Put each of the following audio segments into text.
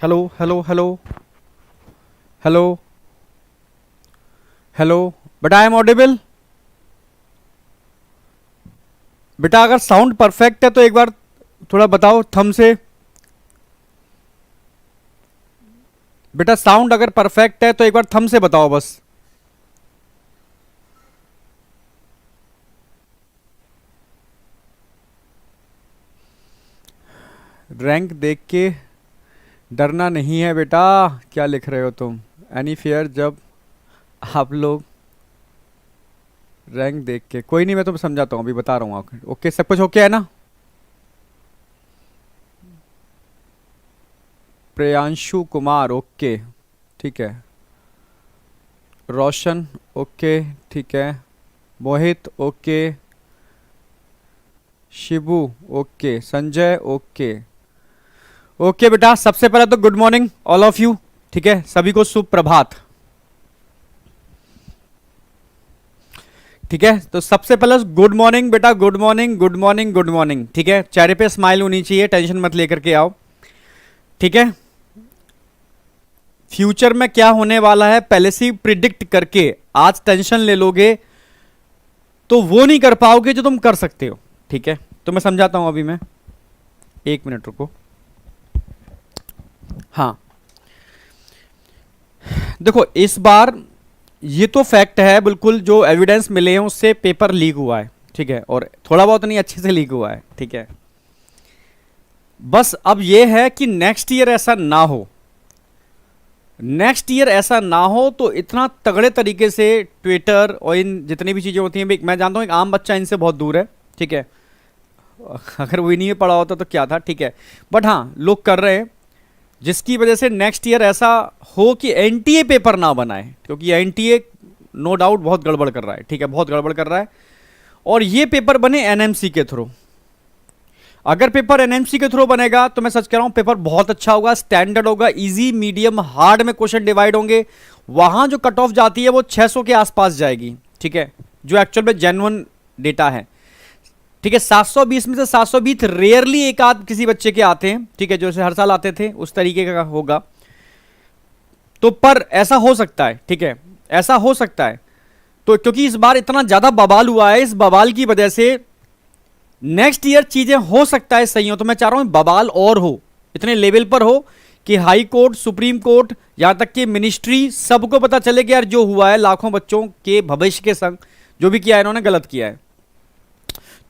Hello hello hello hello hello. बेटा I am audible? बेटा अगर साउंड परफेक्ट है तो एक बार थोड़ा बताओ थम से। बेटा साउंड अगर परफेक्ट है तो एक बार थम से बताओ बस। रैंक देख के डरना नहीं है बेटा। क्या लिख रहे हो तुम? एनी फियर जब आप लोग रैंक देख के। कोई नहीं, मैं तुम्हें समझाता हूँ, अभी बता रहा हूँ आपको। ओके, सब कुछ ओके है ना? प्रियांशु कुमार ओके, ठीक है। रोशन ओके, ठीक है। Mohit okay. Shibu okay. Sanjay okay. Okay बेटा, सबसे पहले तो good morning all of you, ठीक है। सभी को सुप्रभात, ठीक है। तो सबसे पहले गुड मॉर्निंग बेटा, good morning good morning good morning, ठीक है। चेहरे पे स्माइल होनी चाहिए, टेंशन मत लेकर के आओ, ठीक है। फ्यूचर में क्या होने वाला है पहले से प्रिडिक्ट करके आज टेंशन ले लोगे तो वो नहीं कर पाओगे जो तुम कर सकते हो, ठीक है। तो मैं समझाता हूं, अभी मैं एक मिनट रुको। हाँ, देखो इस बार ये तो फैक्ट है बिल्कुल, जो एविडेंस मिले हैं उससे पेपर लीक हुआ है, ठीक है। और थोड़ा बहुत नहीं, अच्छे से लीक हुआ है, ठीक है। बस अब ये है कि नेक्स्ट ईयर ऐसा ना हो, नेक्स्ट ईयर ऐसा ना हो तो इतना तगड़े तरीके से ट्विटर और इन जितनी भी चीज़ें होती हैं, मैं जानता हूँ एक आम बच्चा इनसे बहुत दूर है, ठीक है। अगर वो नहीं पढ़ा होता तो क्या था, ठीक है। बट हाँ, लोग कर रहे हैं जिसकी वजह से नेक्स्ट ईयर ऐसा हो कि एनटीए पेपर ना बनाए, क्योंकि एनटीए नो डाउट बहुत गड़बड़ कर रहा है, ठीक है, बहुत गड़बड़ कर रहा है। और ये पेपर बने एनएमसी के थ्रू। अगर पेपर एनएमसी के थ्रू बनेगा तो मैं सच कह रहा हूं पेपर बहुत अच्छा होगा, स्टैंडर्ड होगा, इजी मीडियम हार्ड में क्वेश्चन डिवाइड होंगे। वहां जो कट ऑफ जाती है वो 600 के आसपास जाएगी, ठीक है, जो एक्चुअल में जेन्युइन डेटा है, ठीक है। 720 में से 720 रेयरली एक आध किसी बच्चे के आते हैं, ठीक है, जैसे हर साल आते थे उस तरीके का होगा। तो पर ऐसा हो सकता है, ठीक है, ऐसा हो सकता है। तो क्योंकि इस बार इतना ज्यादा बवाल हुआ है, इस बवाल की वजह से नेक्स्ट ईयर चीजें हो सकता है सही हो। तो मैं चाह रहा हूं बवाल और हो, इतने लेवल पर हो कि हाई कोर्ट, सुप्रीम कोर्ट, यहां तक कि मिनिस्ट्री, सबको पता चले कि यार जो हुआ है लाखों बच्चों के भविष्य के संग जो भी किया है इन्होंने गलत किया है।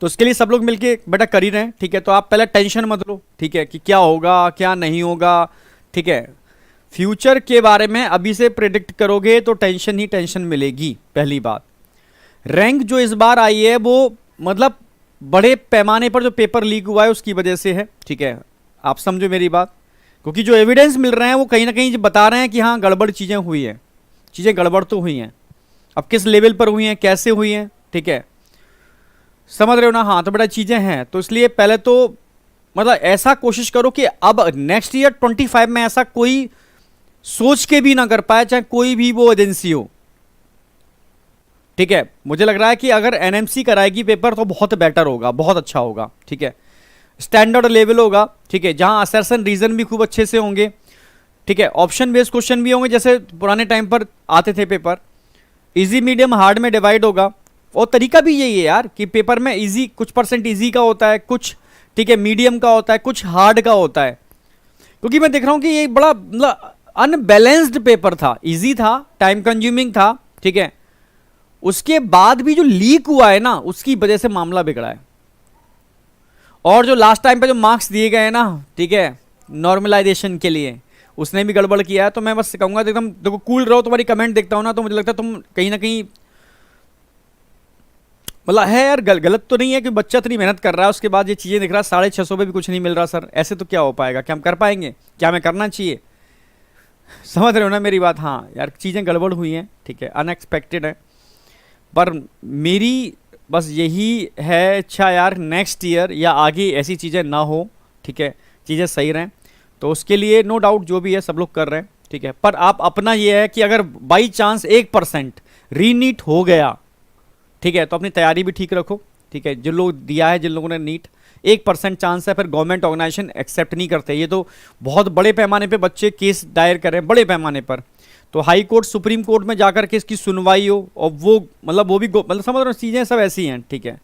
तो इसके लिए सब लोग मिलके बेटा कर ही रहे हैं, ठीक है। तो आप पहले टेंशन मत लो, ठीक है, कि क्या होगा क्या नहीं होगा, ठीक है। फ्यूचर के बारे में अभी से प्रिडिक्ट करोगे तो टेंशन ही टेंशन मिलेगी। पहली बात, रैंक जो इस बार आई है वो मतलब बड़े पैमाने पर जो पेपर लीक हुआ है उसकी वजह से है, ठीक है। आप समझो मेरी बात, क्योंकि जो एविडेंस मिल रहे हैं वो कहीं ना कहीं बता रहे हैं कि हाँ गड़बड़ चीज़ें हुई हैं, चीज़ें गड़बड़ तो हुई हैं। अब किस लेवल पर हुई हैं, कैसे हुई हैं, ठीक है, समझ रहे हो ना? हाँ, तो बेटा चीज़ें हैं, तो इसलिए पहले तो मतलब ऐसा कोशिश करो कि अब नेक्स्ट ईयर 25 में ऐसा कोई सोच के भी ना कर पाए, चाहे कोई भी वो एजेंसी हो, ठीक है। मुझे लग रहा है कि अगर एनएमसी कराएगी पेपर तो बहुत बेटर होगा, बहुत अच्छा होगा, ठीक है। स्टैंडर्ड लेवल होगा, ठीक है, जहां असर्शन रीजन भी खूब अच्छे से होंगे, ठीक है। ऑप्शन बेस्ड क्वेश्चन भी होंगे जैसे पुराने टाइम पर आते थे पेपर। इजी मीडियम हार्ड में डिवाइड होगा। और तरीका भी यही है यार कि पेपर में इजी कुछ परसेंट इजी का होता है, कुछ ठीक है मीडियम का होता है, कुछ हार्ड का होता है। क्योंकि मैं देख रहा हूं कि ये बड़ा मतलब अनबैलेंस्ड पेपर था, इजी था, टाइम कंज्यूमिंग था, ठीक है। उसके बाद भी जो लीक हुआ है ना उसकी वजह से मामला बिगड़ा है। और जो लास्ट टाइम पे जो मार्क्स दिए गए हैं ना, ठीक है, नॉर्मलाइजेशन के लिए, उसने भी गड़बड़ किया है। तो मैं बस कहूंगा एकदम देखो कूल रहो। तुम्हारी कमेंट देखता हूं ना तो मुझे लगता है तुम कहीं ना कहीं मतलब है यार, गलत तो नहीं है कि बच्चा इतनी मेहनत कर रहा है उसके बाद ये चीज़ें दिख रहा है 650 पे भी कुछ नहीं मिल रहा। सर ऐसे तो क्या हो पाएगा, क्या हम कर पाएंगे, क्या हमें करना चाहिए? समझ रहे हो ना मेरी बात? हाँ यार, चीज़ें गड़बड़ हुई हैं, ठीक है, अनएक्सपेक्टेड है। पर मेरी बस यही है इच्छा यार, नेक्स्ट ईयर या आगे ऐसी चीज़ें ना हो, ठीक है, चीज़ें सही रहें। तो उसके लिए नो डाउट जो भी है सब लोग कर रहे हैं, ठीक है। पर आप अपना ये है कि अगर बाई चांस 1% रीनीट हो गया, ठीक है, तो अपनी तैयारी भी ठीक रखो, ठीक है, जो लोग दिया है, जिन लोगों ने नीट, 1% चांस है, फिर गवर्नमेंट ऑर्गेनाइजेशन एक्सेप्ट नहीं करते। ये तो बहुत बड़े पैमाने पे बच्चे केस दायर करें, बड़े पैमाने पर, तो हाई कोर्ट सुप्रीम कोर्ट में जाकर के इसकी सुनवाई हो, और वो मतलब वो भी मतलब समझ रहे हो, चीज़ें सब ऐसी हैं, ठीक है,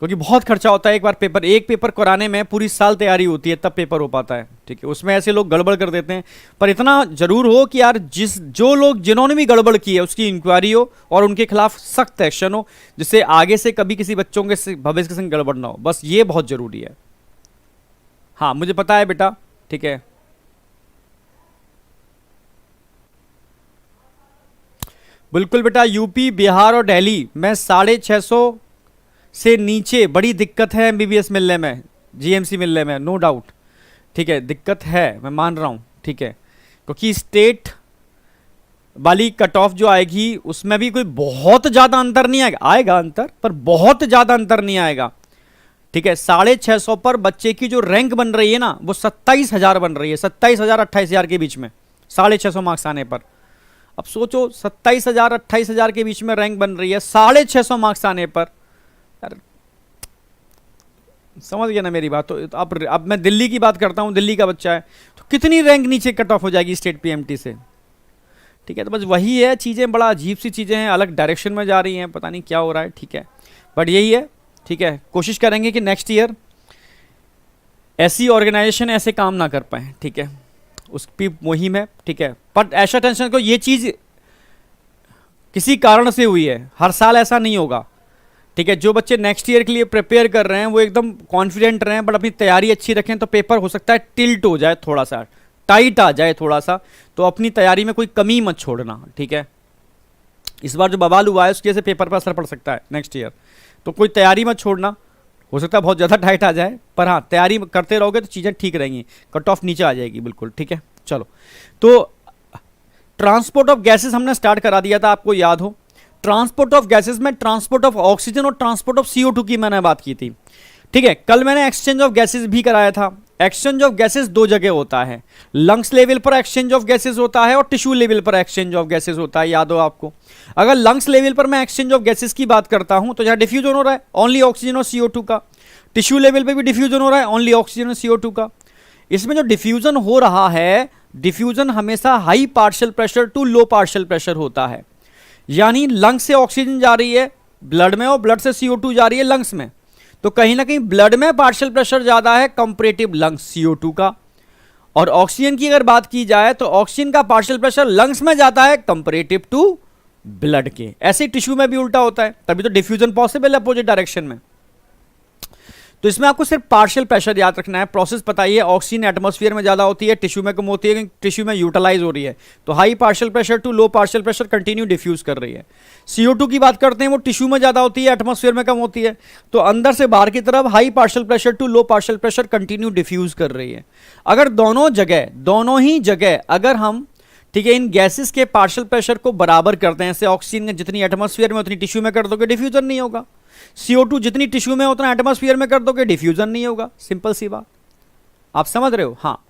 क्योंकि बहुत खर्चा होता है। एक बार पेपर, एक पेपर कराने में पूरी साल तैयारी होती है, तब पेपर हो पाता है, ठीक है। उसमें ऐसे लोग गड़बड़ कर देते हैं, पर इतना जरूर हो कि यार जो लोग जिन्होंने भी गड़बड़ की है उसकी इंक्वायरी हो और उनके खिलाफ सख्त एक्शन हो, जिससे आगे से कभी किसी बच्चों के भविष्य के संग गड़बड़ ना हो, बस ये बहुत जरूरी है। हाँ मुझे पता है बेटा, ठीक है। बिल्कुल बेटा, यूपी, बिहार और दिल्ली में 650 से नीचे बड़ी दिक्कत है एमबीबीएस मिलने में, जीएमसी मिलने में, नो डाउट, ठीक है, दिक्कत है, मैं मान रहा हूं, ठीक है, क्योंकि स्टेट वाली कट ऑफ जो आएगी उसमें भी कोई बहुत ज्यादा अंतर नहीं आएगा, आएगा अंतर, पर बहुत ज्यादा अंतर नहीं आएगा, ठीक है। 650 पर बच्चे की जो रैंक बन रही है ना, वो 27,000 बन रही है, 27,000 28,000 के बीच में, 650 मार्क्स आने पर। अब सोचो 27,000 28,000 के बीच में रैंक बन रही है 650 मार्क्स आने पर, यार समझ गया ना मेरी बात। तो अब मैं दिल्ली की बात करता हूँ, दिल्ली का बच्चा है तो कितनी रैंक नीचे कट ऑफ हो जाएगी स्टेट पीएमटी से, ठीक है। तो बस वही है, चीज़ें बड़ा अजीब सी चीज़ें हैं, अलग डायरेक्शन में जा रही हैं, पता नहीं क्या हो रहा है, ठीक है, बट यही है, ठीक है। कोशिश करेंगे कि नेक्स्ट ईयर ऐसी ऑर्गेनाइजेशन ऐसे काम ना कर पाए, ठीक है, उसकी मुहिम है, ठीक है। बट ऐसा टेंशन को, ये चीज़ किसी कारण से हुई है, हर साल ऐसा नहीं होगा, ठीक है। जो बच्चे नेक्स्ट ईयर के लिए प्रिपेयर कर रहे हैं वो एकदम कॉन्फिडेंट रहें, बट अपनी तैयारी अच्छी रखें, तो पेपर हो सकता है टिल्ट हो जाए, थोड़ा सा टाइट आ जाए थोड़ा सा, तो अपनी तैयारी में कोई कमी मत छोड़ना, ठीक है। इस बार जो बवाल हुआ है उसकी वजह से पेपर पर असर पड़ सकता है नेक्स्ट ईयर, तो कोई तैयारी मत छोड़ना, हो सकता है बहुत ज़्यादा टाइट आ जाए, पर हाँ तैयारी करते रहोगे तो चीज़ें ठीक रहेंगी, कट ऑफ नीचे आ जाएगी बिल्कुल, ठीक है। चलो, तो ट्रांसपोर्ट ऑफ गैसेस हमने स्टार्ट करा दिया था, आपको याद हो। ट्रांसपोर्ट ऑफ गैसेस में ट्रांसपोर्ट ऑफ ऑक्सीजन और ट्रांसपोर्ट ऑफ CO2 की मैंने बात की थी, ठीक है। कल मैंने एक्सचेंज ऑफ गैसेस भी कराया था। एक्सचेंज ऑफ गैसेस दो जगह होता है, लंग्स लेवल पर एक्सचेंज ऑफ गैसेस होता है और टिश्यू लेवल पर एक्सचेंज ऑफ गैसेस होता है, याद हो आपको। अगर लंग्स लेवल पर मैं एक्सचेंज ऑफ गैसेस की बात करता हूं तो यहाँ डिफ्यूजन हो रहा है ओनली ऑक्सीजन और CO2 का, टिश्यू लेवल पे भी डिफ्यूजन हो रहा है ओनली ऑक्सीजन और CO2 का। इसमें जो डिफ्यूजन हो रहा है, डिफ्यूजन हमेशा high partial pressure to low partial pressure होता है, यानी लंग्स से ऑक्सीजन जा रही है ब्लड में और ब्लड से CO2 जा रही है लंग्स में, तो कहीं ना कहीं ब्लड में पार्शियल प्रेशर ज्यादा है कंपैरेटिव लंग्स CO2 का। और ऑक्सीजन की अगर बात की जाए तो ऑक्सीजन का पार्शियल प्रेशर लंग्स में जाता है कंपैरेटिव टू ब्लड के। ऐसे टिश्यू में भी उल्टा होता है, तभी तो डिफ्यूजन पॉसिबल है अपोजिट डायरेक्शन में। तो इसमें आपको सिर्फ पार्शियल प्रेशर याद रखना है, प्रोसेस पता ही है। ऑक्सीजन एटमॉस्फेयर में ज्यादा होती है, टिश्यू में कम होती है, टिश्यू में यूटिलाइज हो रही है, तो high partial pressure to low partial pressure continue diffuse कर रही है। CO2 की बात करते हैं, वो टिश्यू में ज्यादा होती है, एटमॉस्फेयर में कम होती है, तो अंदर से बाहर की तरफ high partial pressure to low partial pressure continue diffuse कर रही है। अगर दोनों ही जगह अगर हम, ठीक है, इन गैसेस के पार्शियल प्रेशर को बराबर करते हैं, जैसे ऑक्सीजन जितनी एटमॉस्फेयर में उतनी टिश्यू में कर दोगे डिफ्यूजन नहीं होगा, CO2 जितनी टिश्यू में उतना एटमॉस्फेयर में कर दोगे डिफ्यूजन नहीं होगा, सिंपल सी बात, आप समझ रहे हो। हाँ,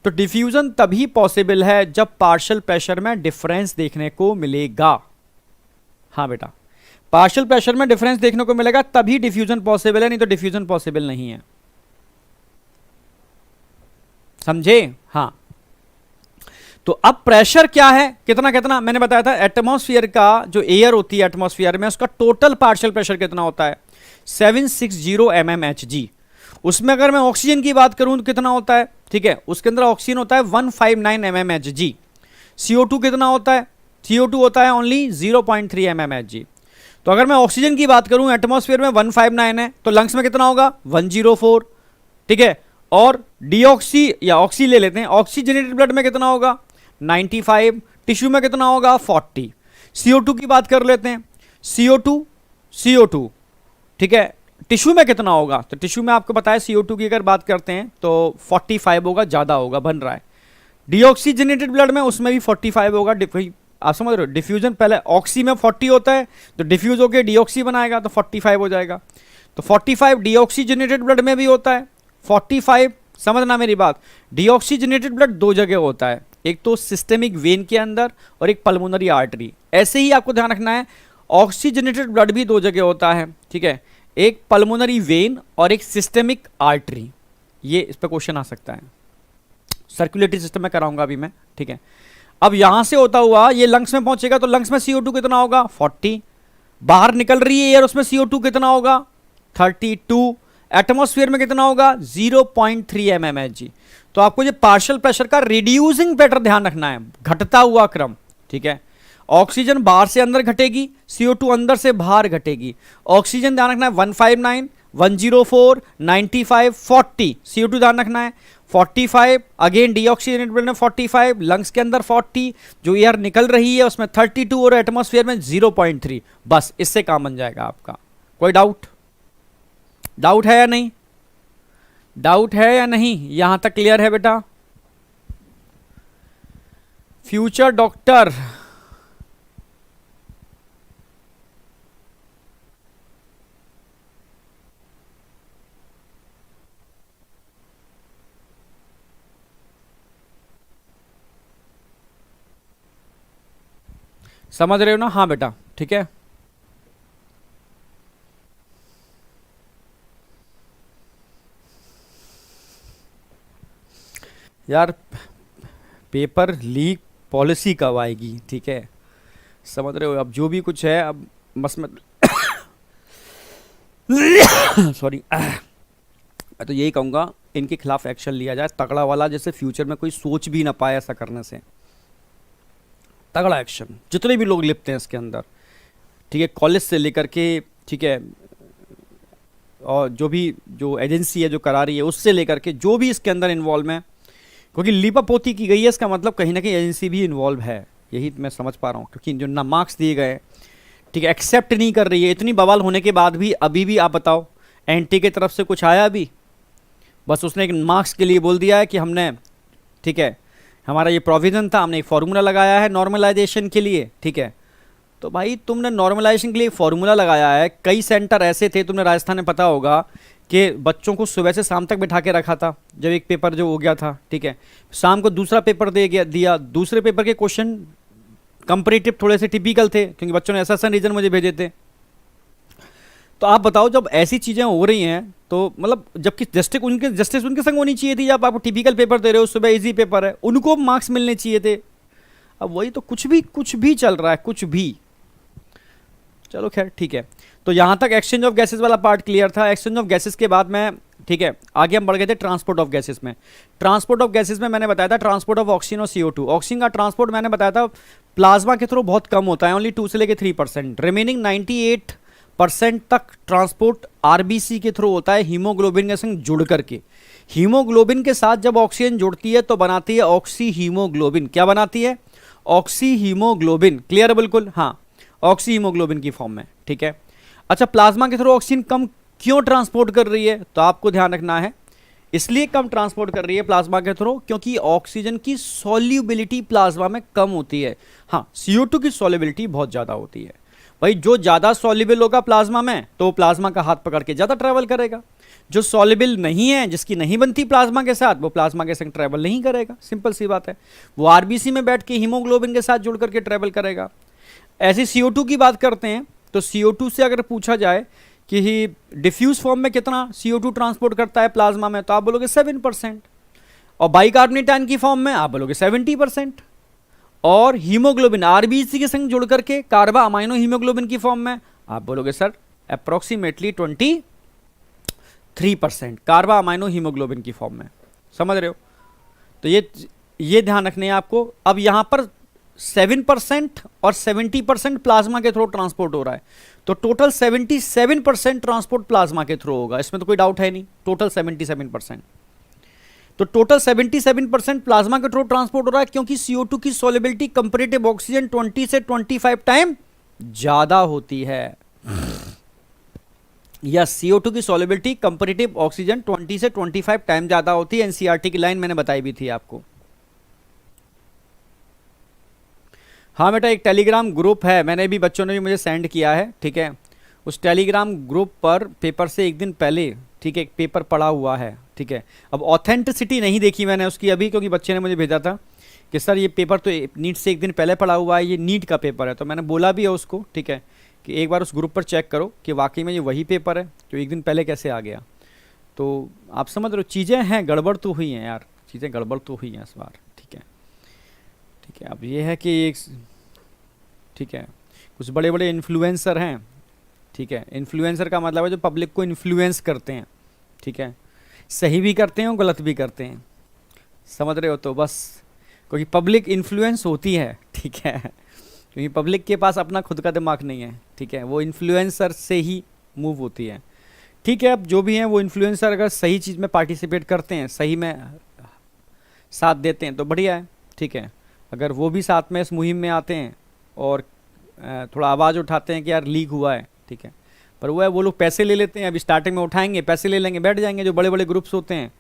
तो डिफ्यूजन तभी पॉसिबल है जब पार्शियल प्रेशर में डिफरेंस देखने को मिलेगा। हाँ बेटा, पार्शियल प्रेशर में डिफरेंस देखने को मिलेगा तभी डिफ्यूजन पॉसिबल है, नहीं तो डिफ्यूजन पॉसिबल नहीं है, समझे। हाँ, तो अब प्रेशर क्या है, कितना कितना मैंने बताया था, एटमॉस्फेयर का जो एयर होती है एटमॉस्फेयर में उसका टोटल पार्शियल प्रेशर कितना होता है 760 mmHg। उसमें अगर मैं ऑक्सीजन की बात करूं तो कितना होता है, ठीक है, उसके अंदर ऑक्सीजन होता है 159 mmHg। CO2 कितना होता है, CO2 होता है ओनली 0.3 mmHg। तो अगर मैं ऑक्सीजन की बात करूं एटमॉस्फेयर में 159 है, तो लंग्स में कितना होगा 104, ठीक है। और डीऑक्सी या ऑक्सी ले लेते हैं, ऑक्सीजनेटेड ब्लड में कितना होगा 95, टिश्यू में कितना होगा 40। CO2 की बात कर लेते हैं, CO2, ठीक है, टिश्यू में कितना होगा, तो टिश्यू में आपको पता है CO2 की अगर बात करते हैं तो 45 होगा, ज्यादा होगा, बन रहा है। डीऑक्सीजनेटेड ब्लड में उसमें भी 45 होगा, आप समझ रहे हो, डिफ्यूजन पहले ऑक्सी में 40 होता है तो डिफ्यूज होकर डीऑक्सी बनाएगा तो 45 हो जाएगा, तो 45 डीऑक्सीजनेटेड ब्लड में भी होता है 45। समझना मेरी बात, डीऑक्सीजनेटेड ब्लड दो जगह होता है, एक तो सिस्टेमिक वेन के अंदर और एक पल्मोनरी आर्टरी। ऐसे ही आपको ध्यान रखना है, ऑक्सीजनेटेड ब्लड भी दो जगह होता है, ठीक है, एक पल्मोनरी वेन और एक सिस्टेमिक आर्टरी, ये इस पर क्वेश्चन आ सकता है। सर्कुलेटरी सिस्टम में कराऊंगा अभी मैं, ठीक है। अब यहां से होता हुआ ये लंग्स में पहुंचेगा तो लंग्स में CO2 कितना होगा 40, बाहर निकल रही है एयर, उसमें CO2 कितना होगा 32, एटमॉस्फेयर में कितना होगा 0.3 mmHg। तो आपको ये पार्शियल प्रेशर का रिड्यूसिंग पैटर्न ध्यान रखना है, घटता हुआ क्रम, ठीक है। ऑक्सीजन बाहर से अंदर घटेगी, CO2 अंदर से बाहर घटेगी। ऑक्सीजन ध्यान रखना है 159, 104, 95, 40, CO2 ध्यान रखना है 45, अगेन डीऑक्सीजनेटेड में 45, लंग्स के अंदर 40, जो एयर निकल रही है उसमें 32 और एटमॉस्फेयर में 0.3। बस इससे काम बन जाएगा आपका। कोई डाउट? डाउट है या नहीं? डाउट है या नहीं? यहां तक क्लियर है बेटा? फ्यूचर डॉक्टर समझ रहे हो ना? हाँ बेटा, ठीक है। यार पेपर लीक पॉलिसी कब आएगी? ठीक है, समझ रहे हो? अब जो भी कुछ है, अब बस मैं सॉरी मैं तो यही कहूँगा इनके खिलाफ एक्शन लिया जाए तगड़ा वाला, जैसे फ्यूचर में कोई सोच भी ना पाए ऐसा करने से। तगड़ा एक्शन जितने भी लोग लिपते हैं इसके अंदर, ठीक है, कॉलेज से लेकर के, ठीक है, और जो एजेंसी है जो करा रही है उससे लेकर के जो भी इसके अंदर इन्वॉल्व है, क्योंकि लीपापोती की गई है, इसका मतलब कहीं ना कहीं एजेंसी भी इन्वॉल्व है, यही मैं समझ पा रहा हूँ। क्योंकि जो ना मार्क्स दिए गए, ठीक है, एक्सेप्ट नहीं कर रही है, इतनी बवाल होने के बाद भी अभी भी आप बताओ एनटी की तरफ से कुछ आया अभी? बस उसने एक मार्क्स के लिए बोल दिया है कि हमने, ठीक है, हमारा ये प्रोविज़न था, हमने एक फार्मूला लगाया है नॉर्मलाइजेशन के लिए, ठीक है। तो भाई तुमने नॉर्मलाइजेशन के लिए फार्मूला लगाया है, कई सेंटर ऐसे थे, तुमने राजस्थान में पता होगा कि बच्चों को सुबह से शाम तक बिठा के रखा था, जब एक पेपर जो हो गया था, ठीक है, शाम को दूसरा पेपर दिया, दूसरे पेपर के क्वेश्चन कंपैरेटिव थोड़े से टिपिकल थे, क्योंकि बच्चों ने ऐसा रीजन मुझे भेजे थे। तो आप बताओ, जब ऐसी चीज़ें हो रही हैं तो मतलब जबकि जस्टिस उनके संग होनी चाहिए थी, जब आप टिपिकल पेपर दे रहे हो, सुबह इजी पेपर है, उनको मार्क्स मिलने चाहिए थे। अब वही तो कुछ भी चल रहा है, कुछ भी। चलो खैर ठीक है। तो यहाँ तक एक्सचेंज ऑफ गैसेस वाला पार्ट क्लियर था। एक्सचेंज ऑफ गैसेस के बाद में, ठीक है, आगे हम बढ़ गए थे ट्रांसपोर्ट ऑफ गैसेस में। ट्रांसपोर्ट ऑफ गैसेस में मैंने बताया था ट्रांसपोर्ट ऑफ ऑक्सीजन और CO2। ऑक्सीजन का ट्रांसपोर्ट मैंने बताया था प्लाज्मा के थ्रू बहुत कम होता है, ओनली 2 से लेकर 3%। रिमेनिंग 98% तक ट्रांसपोर्ट आरबीसी के थ्रू होता है, हीमोग्लोबिन के संग जुड़ करके। हीमोग्लोबिन के साथ जब ऑक्सीजन जुड़ती है तो बनाती है ऑक्सी हीमोग्लोबिन। क्या बनाती है? Oxy haemoglobin. क्लियर है बिल्कुल? हाँ, ऑक्सी हीमोग्लोबिन की फॉर्म में, ठीक है। अच्छा, प्लाज्मा के थ्रू ऑक्सीजन कम क्यों ट्रांसपोर्ट कर रही है? तो आपको ध्यान रखना है, इसलिए कम ट्रांसपोर्ट कर रही है प्लाज्मा के थ्रू क्योंकि ऑक्सीजन की सॉल्युबिलिटी प्लाज्मा में कम होती है। हाँ, CO2 की सॉल्युबिलिटी बहुत ज़्यादा होती है। भाई जो ज़्यादा सॉल्युबल होगा प्लाज्मा में तो प्लाज्मा का हाथ पकड़ के ज़्यादा ट्रैवल करेगा। जो सॉल्युबल नहीं है, जिसकी नहीं बनती प्लाज्मा के साथ, वो प्लाज्मा के संग ट्रैवल नहीं करेगा। सिंपल सी बात है, वो आरबीसी में बैठ के हीमोग्लोबिन के साथ जुड़ करके ट्रैवल करेगा। ऐसी CO2 की बात करते हैं तो CO2 से अगर पूछा जाए कि डिफ्यूज फॉर्म में कितना CO2 ट्रांसपोर्ट करता है प्लाज्मा में, तो आप बोलोगे 7%। और बाइकार्बोनेट आयन की फॉर्म में आप बोलोगे 70%। और हीमोग्लोबिन आरबीसी के संग जुड़ करके कार्बा अमाइनो हीमोग्लोबिन की फॉर्म में आप बोलोगे सर अप्रोक्सीमेटली 23% कार्बा अमाइनो हीमोग्लोबिन की फॉर्म में। समझ रहे हो? तो ये ध्यान रखने हैं आपको। अब यहां पर 7% और 70% प्लाज्मा के थ्रू ट्रांसपोर्ट हो रहा है, तो टोटल 77% ट्रांसपोर्ट प्लाज्मा के थ्रू होगा। इसमें तो कोई डाउट है नहीं, टोटल 77%। तो टोटल 77% प्लाज्मा के थ्रू ट्रांसपोर्ट हो रहा है क्योंकि CO2 की सॉल्युबिलिटी कंपैरेटिव ऑक्सीजन 20 से 25 टाइम ज्यादा होती है। या CO2 की सॉल्युबिलिटी कंपैरेटिव ऑक्सीजन 20 से 25 टाइम ज्यादा होती है। एनसीईआरटी की लाइन मैंने बताई भी थी आपको। हाँ बेटा, एक टेलीग्राम ग्रुप है, मैंने भी, बच्चों ने भी मुझे सेंड किया है, ठीक है। उस टेलीग्राम ग्रुप पर पेपर से एक दिन पहले, ठीक है, एक पेपर पड़ा हुआ है, ठीक है। अब ऑथेंटिसिटी नहीं देखी मैंने उसकी अभी, क्योंकि बच्चे ने मुझे भेजा था कि सर ये पेपर तो नीट से एक दिन पहले पड़ा हुआ है, ये नीट का पेपर है। तो मैंने बोला भी है उसको, ठीक है, कि एक बार उस ग्रुप पर चेक करो कि वाकई में ये वही पेपर है जो एक दिन पहले कैसे आ गया। तो आप समझ रहे हो, चीज़ें हैं, गड़बड़ तो हुई हैं यार, चीज़ें गड़बड़ तो हुई हैं इस बार। ठीक है, ठीक है। अब ये है कि एक, ठीक है, कुछ बड़े बड़े इन्फ्लुएंसर हैं। ठीक है, इन्फ्लुएंसर का मतलब है जो पब्लिक को इन्फ्लुएंस करते हैं। ठीक है, सही भी करते हैं और गलत भी करते हैं, समझ रहे हो। तो बस क्योंकि पब्लिक इन्फ्लुएंस होती है, ठीक है, क्योंकि पब्लिक के पास अपना खुद का दिमाग नहीं है। ठीक है, वो इन्फ्लुएंसर से ही मूव होती है। ठीक है, अब जो भी हैं वो इन्फ्लुएंसर अगर सही चीज़ में पार्टिसिपेट करते हैं, सही में साथ देते हैं तो बढ़िया है। ठीक है, अगर वो भी साथ में इस मुहिम में आते हैं और थोड़ा आवाज़ उठाते हैं कि यार लीक हुआ है, ठीक है, पर वो लोग पैसे ले लेते हैं। अभी स्टार्टिंग में उठाएंगे, पैसे ले लेंगे, बैठ जाएंगे। जो बड़े बड़े ग्रुप्स होते हैं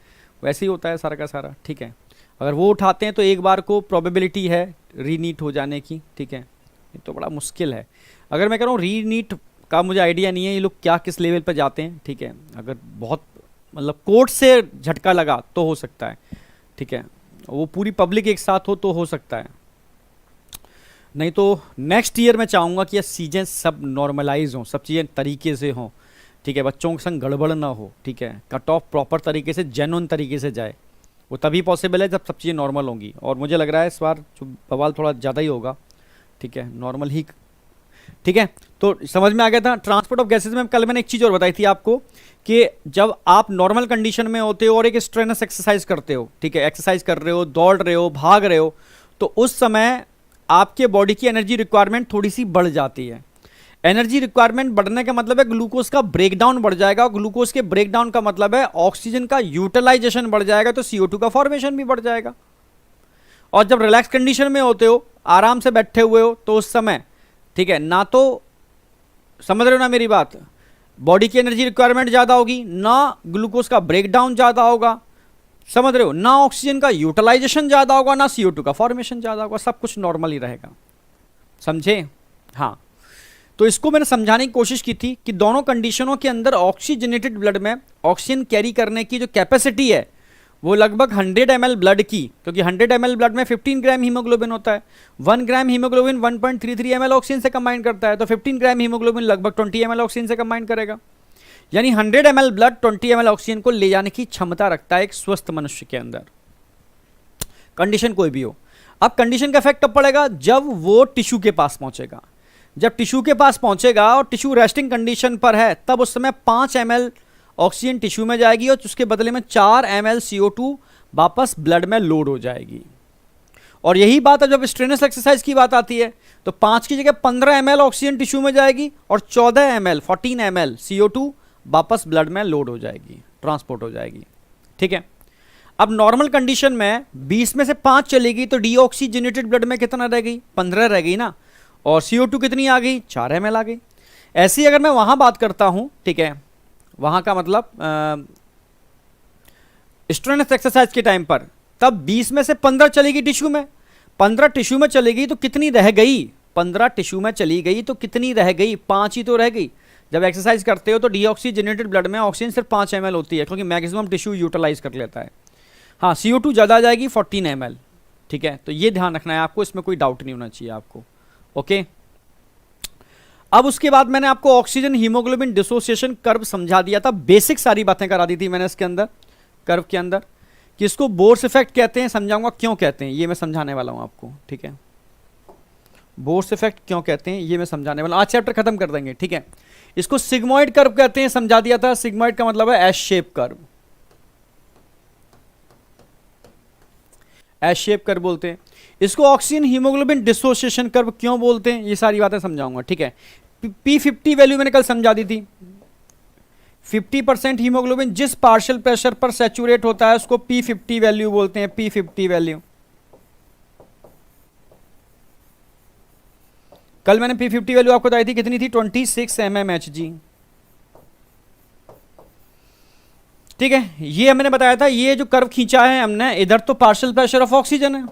वैसे ही होता है सारा का सारा। ठीक है, अगर वो उठाते हैं तो एक बार को प्रोबेबिलिटी है रीनीट हो जाने की। ठीक है, ये तो बड़ा मुश्किल है। अगर मैं कह रहा हूँ रीनीट का मुझे आइडिया नहीं है ये लोग क्या किस लेवल पर जाते हैं। ठीक है, अगर बहुत मतलब कोर्ट से झटका लगा तो हो सकता है। ठीक है, वो पूरी पब्लिक एक साथ हो तो हो सकता है, नहीं तो नेक्स्ट ईयर मैं चाहूँगा कि ये चीज़ें सब नॉर्मलाइज हों, सब चीज़ें तरीके से हों। ठीक है, बच्चों के संग गड़बड़ ना हो। ठीक है, कट ऑफ प्रॉपर तरीके से जेन्युइन तरीके से जाए, वो तभी पॉसिबल है जब सब चीज़ें नॉर्मल होंगी। और मुझे लग रहा है इस बार जो बवाल थोड़ा ज़्यादा ही होगा। ठीक है, नॉर्मल ही। ठीक है, तो समझ में आ गया था। ट्रांसपोर्ट ऑफ गैसेज में कल मैंने एक चीज़ और बताई थी आपको कि जब आप नॉर्मल कंडीशन में होते हो और एक स्ट्रेनस एक्सरसाइज करते हो, ठीक है, एक्सरसाइज कर रहे हो, दौड़ रहे हो, भाग रहे हो, तो उस समय आपके बॉडी की एनर्जी रिक्वायरमेंट थोड़ी सी बढ़ जाती है। एनर्जी रिक्वायरमेंट बढ़ने का मतलब है ग्लूकोज का ब्रेकडाउन बढ़ जाएगा, और ग्लूकोज के ब्रेकडाउन का मतलब है ऑक्सीजन का यूटिलाइजेशन बढ़ जाएगा, तो CO2 का फॉर्मेशन भी बढ़ जाएगा। और जब रिलैक्स कंडीशन में होते हो, आराम से बैठे हुए हो, तो उस समय, ठीक है, ना तो समझ रहे हो ना मेरी बात, बॉडी की एनर्जी रिक्वायरमेंट ज़्यादा होगी, ना ग्लूकोज का ब्रेकडाउन ज़्यादा होगा, समझ रहे हो, ना ऑक्सीजन का यूटिलाइजेशन ज़्यादा होगा, ना CO2 का फॉर्मेशन ज़्यादा होगा, सब कुछ नॉर्मल ही रहेगा। समझे? हाँ, तो इसको मैंने समझाने की कोशिश की थी कि दोनों कंडीशनों के अंदर ऑक्सीजनेटेड ब्लड में ऑक्सीजन कैरी करने की जो कैपेसिटी है वो लगभग 100 ml ब्लड की, क्योंकि 100 ml ब्लड में 15 ग्राम हीमोग्लोबिन होता है। 1 ग्राम हीमोग्लोबिन 1.33 ml ऑक्सीजन से कंबाइन करता है, तो 15 ग्राम हीमोग्लोबिन लगभग 20 ml ऑक्सीजन से कंबाइन करेगा। यानी 100 ml ब्लड 20 ml ऑक्सीजन को ले जाने की क्षमता रखता है एक स्वस्थ मनुष्य के अंदर, कंडीशन कोई भी हो। अब कंडीशन का इफेक्ट कब पड़ेगा? जब वो टिश्यू के पास पहुंचेगा। जब टिश्यू के पास पहुंचेगा और टिश्यू रेस्टिंग कंडीशन पर है, तब उस समय 5 ml ऑक्सीजन टिश्यू में जाएगी और उसके बदले में 4 ml CO2 वापस ब्लड में लोड हो जाएगी। और यही बात है जब स्ट्रेनस एक्सरसाइज की बात आती है, तो 5 की जगह 15 ml ऑक्सीजन टिश्यू में जाएगी और 14 ml CO2 वापस ब्लड में लोड हो जाएगी, ट्रांसपोर्ट हो जाएगी। ठीक है, अब नॉर्मल कंडीशन में 20 में से 5 चलेगी तो डीऑक्सीजनेटेड ब्लड में कितना रह गई? 15 रह गई ना, और CO2 कितनी आ गई? 4 ml आ गई। ऐसी अगर मैं वहां बात करता हूं, ठीक है, वहां का मतलब स्ट्रेनस एक्सरसाइज के टाइम पर, तब 20 में से 15 चलेगी टिश्यू में, 15 टिश्यू में चलेगी तो कितनी रह गई? 15 टिश्यू में चली गई तो कितनी रह गई? 5 ही तो रह गई। जब एक्सरसाइज करते हो तो डीऑक्सीजनेटेड ब्लड में ऑक्सीजन सिर्फ 5 ml होती है, क्योंकि मैक्सिमम टिश्यू यूटिलाइज कर लेता है। हाँ, CO2 ज़्यादा आ जाएगी 14 ml। ठीक है, तो ये ध्यान रखना है आपको, इसमें कोई डाउट नहीं होना चाहिए आपको। ओके, अब उसके बाद मैंने आपको ऑक्सीजन हीमोग्लोबिन डिसोसिएशन कर्व समझा दिया था, बेसिक सारी बातें करा दी थी मैंने इसके अंदर, कर्व के अंदर, कि इसको बोर्स इफेक्ट कहते हैं, समझाऊंगा क्यों कहते हैं, ये मैं समझाने वाला हूं आपको। ठीक है, बोर्स इफेक्ट क्यों कहते हैं ये मैं समझाने वाला, आज चैप्टर खत्म कर देंगे। ठीक है, इसको सिग्मोइड कर्व कहते हैं, समझा दिया था। सिग्मोइड का मतलब है S shape curve, S shape curve बोलते हैं इसको। ऑक्सीजन हीमोग्लोबिन डिसोसिएशन कर्व क्यों बोलते हैं, ये सारी बातें समझाऊंगा। ठीक है, P50 वैल्यू मैंने कल समझा दी थी। 50% हीमोग्लोबिन जिस पार्शियल प्रेशर पर सैचुरेट होता है उसको P50 वैल्यू बोलते हैं, P50 वैल्यू। कल मैंने P50 वैल्यू आपको बताई थी, कितनी थी? 26 mmHg। ठीक है, ये मैंने बताया था, ये जो कर्व खींचा है हमने, इधर तो पार्शियल प्रेशर ऑफ ऑक्सीजन है,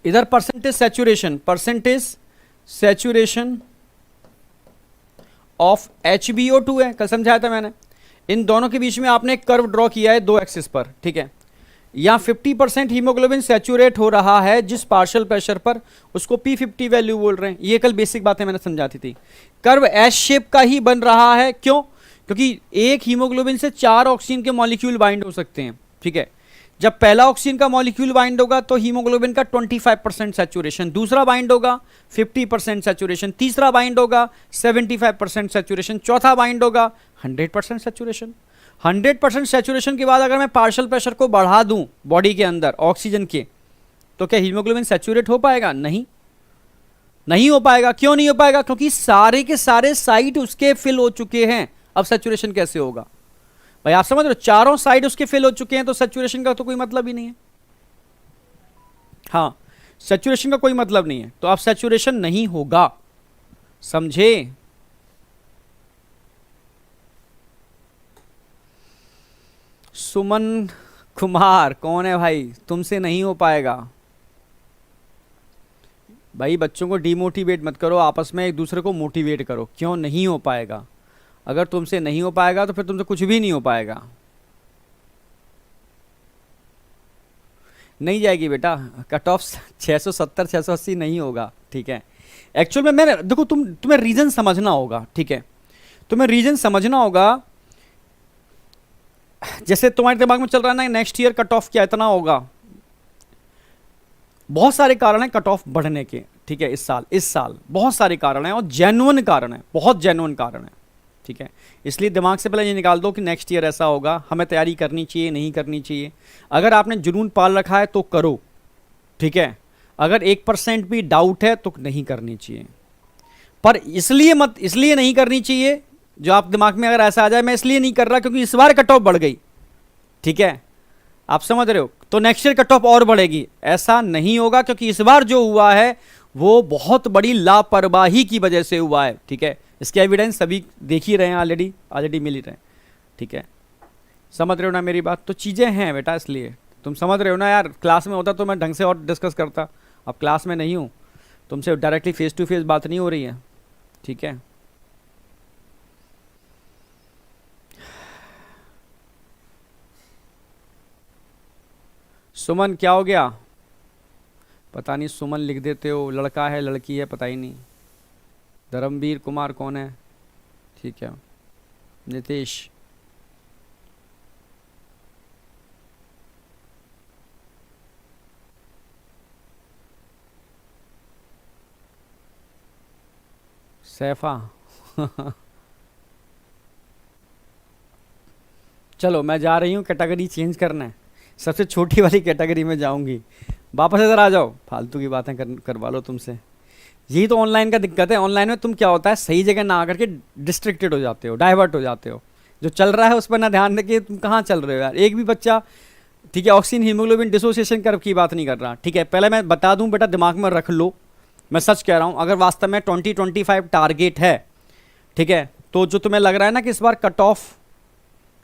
इधर परसेंटेज सैचुरेशन ऑफ HbO2 है, कल समझाया था मैंने। इन दोनों के बीच में आपने एक कर्व ड्रॉ किया है 2 एक्सिस पर। ठीक है, या 50% हीमोग्लोबिन सैचुरेट हो रहा है जिस पार्शियल प्रेशर पर, उसको P50 वैल्यू बोल रहे हैं। ये कल बेसिक बातें मैंने समझाती थी। कर्व एस शेप का ही बन रहा है, क्यों? क्योंकि एक हीमोग्लोबिन से 4 ऑक्सीजन के मॉलिक्यूल बाइंड हो सकते हैं, ठीक है। जब पहला ऑक्सीजन का मॉलिक्यूल बाइंड होगा तो हीमोग्लोबिन का 25% सैचुरेशन, दूसरा बाइंड होगा 50% सैचुरेशन, तीसरा बाइंड होगा 75% सैचुरेशन, चौथा बाइंड होगा 100% सैचुरेशन। 100% सैचुरेशन के बाद अगर मैं पार्शियल प्रेशर को बढ़ा दूं बॉडी के अंदर ऑक्सीजन के, तो क्या हीमोग्लोबिन सैचुरेट हो पाएगा? नहीं, नहीं हो पाएगा। क्यों नहीं हो पाएगा? क्योंकि सारे के सारे साइट उसके फिल हो चुके हैं। अब सैचुरेशन कैसे होगा भाई? आप समझ रहे हो, चारों साइड उसके फिल हो चुके हैं, तो सैचुरेशन का तो कोई मतलब ही नहीं है। हाँ, सैचुरेशन का कोई मतलब नहीं है, तो अब सैचुरेशन नहीं होगा, समझे? सुमन कुमार कौन है भाई? तुमसे नहीं हो पाएगा भाई। बच्चों को डिमोटिवेट मत करो, आपस में एक दूसरे को मोटिवेट करो। क्यों नहीं हो पाएगा? अगर तुमसे नहीं हो पाएगा तो फिर तुमसे कुछ भी नहीं हो पाएगा। नहीं जाएगी बेटा, कट ऑफ 670 680 नहीं होगा, ठीक है। एक्चुअल में मैंने देखो, तुम्हें रीजन समझना होगा, ठीक है। तुम्हें रीजन समझना होगा। जैसे तुम्हारे दिमाग में चल रहा है ना, नेक्स्ट ईयर कट ऑफ क्या इतना होगा, बहुत सारे कारण हैं कट ऑफ बढ़ने के, ठीक है। इस साल बहुत सारे कारण हैं और जेन्युइन कारण है, बहुत जेन्युइन कारण है, ठीक है। इसलिए दिमाग से पहले ये निकाल दो कि नेक्स्ट ईयर ऐसा होगा, हमें तैयारी करनी चाहिए नहीं करनी चाहिए। अगर आपने जुनून पाल रखा है तो करो, ठीक है। अगर 1% भी डाउट है तो नहीं करनी चाहिए। पर इसलिए नहीं करनी चाहिए, जो आप दिमाग में अगर ऐसा आ जाए मैं इसलिए नहीं कर रहा क्योंकि इस बार कट ऑफ बढ़ गई, ठीक है, आप समझ रहे हो, तो नेक्स्ट ईयर कट ऑफ और बढ़ेगी, ऐसा नहीं होगा। क्योंकि इस बार जो हुआ है वो बहुत बड़ी लापरवाही की वजह से हुआ है, ठीक है। इसके एविडेंस सभी देख ही रहे हैं, ऑलरेडी मिल ही रहे हैं, ठीक है। समझ रहे हो ना मेरी बात? तो चीज़ें हैं बेटा, इसलिए तुम समझ रहे हो ना यार। क्लास में होता तो मैं ढंग से और डिस्कस करता, अब क्लास में नहीं हूँ, तुमसे डायरेक्टली फेस टू फेस बात नहीं हो रही है, ठीक है। सुमन क्या हो गया? पता नहीं, सुमन लिख देते हो, लड़का है लड़की है पता ही नहीं। धर्मवीर कुमार कौन है? ठीक है, नितेश। सैफा चलो मैं जा रही हूँ, कैटेगरी चेंज करना है, सबसे छोटी वाली कैटेगरी में जाऊंगी। वापस इधर आ जाओ, फालतू की बातें करवा लो तुमसे। यही तो ऑनलाइन का दिक्कत है। ऑनलाइन में तुम क्या होता है, सही जगह ना आकर के डिस्ट्रैक्टेड हो जाते हो, डाइवर्ट हो जाते हो। जो चल रहा है उस पर ना ध्यान देके तुम कहाँ चल रहे हो यार। एक भी बच्चा, ठीक है, ऑक्सीजन हीमोग्लोबिन डिसोसिएशन कर्व की बात नहीं कर रहा, ठीक है। पहले मैं बता दूं बेटा, दिमाग में रख लो, मैं सच कह रहा हूँ। अगर वास्तव में 2025 टारगेट है, ठीक है, तो जो तुम्हें लग रहा है ना कि इस बार कट ऑफ,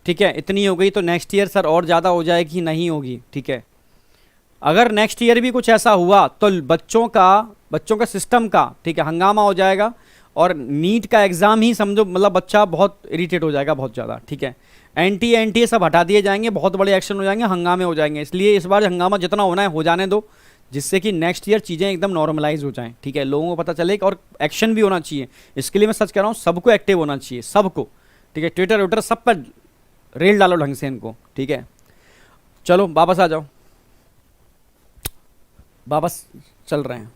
ठीक है, इतनी हो गई, तो नेक्स्ट ईयर सर और ज़्यादा हो जाएगी, नहीं होगी, ठीक है। अगर नेक्स्ट ईयर भी कुछ ऐसा हुआ तो बच्चों का सिस्टम का, ठीक है, हंगामा हो जाएगा। और नीट का एग्ज़ाम ही समझो, मतलब बच्चा बहुत इरिटेट हो जाएगा, बहुत ज़्यादा, ठीक है। एनटीए सब हटा दिए जाएंगे, बहुत बड़े एक्शन हो जाएंगे, हंगामे हो जाएंगे। इसलिए इस बार हंगामा जितना होना है हो जाने दो, जिससे कि नेक्स्ट ईयर चीज़ें एकदम नॉर्मलाइज हो जाएं, ठीक है। लोगों को पता चले और एक्शन भी होना चाहिए। इसके लिए मैं सच कह रहा हूँ, सबको एक्टिव होना चाहिए, सबको, ठीक है। ट्विटर व्विटर सब पर रेल डालो ढंग से इनको, ठीक है। चलो वापस आ जाओ, वापस चल रहे हैं।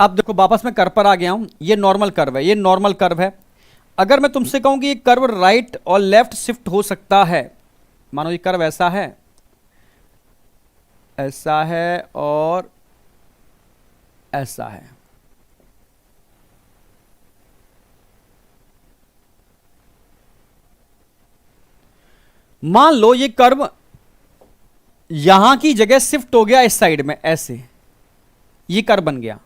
अब देखो, वापस मैं कर्व पर आ गया हूं। ये नॉर्मल कर्व है, ये नॉर्मल कर्व है। अगर मैं तुमसे कहूं कि ये कर्व राइट और लेफ्ट शिफ्ट हो सकता है, मानो ये कर्व ऐसा है, ऐसा है और ऐसा है, मान लो ये कर्व यहां की जगह शिफ्ट हो गया इस साइड में, ऐसे ये कर्व बन गया,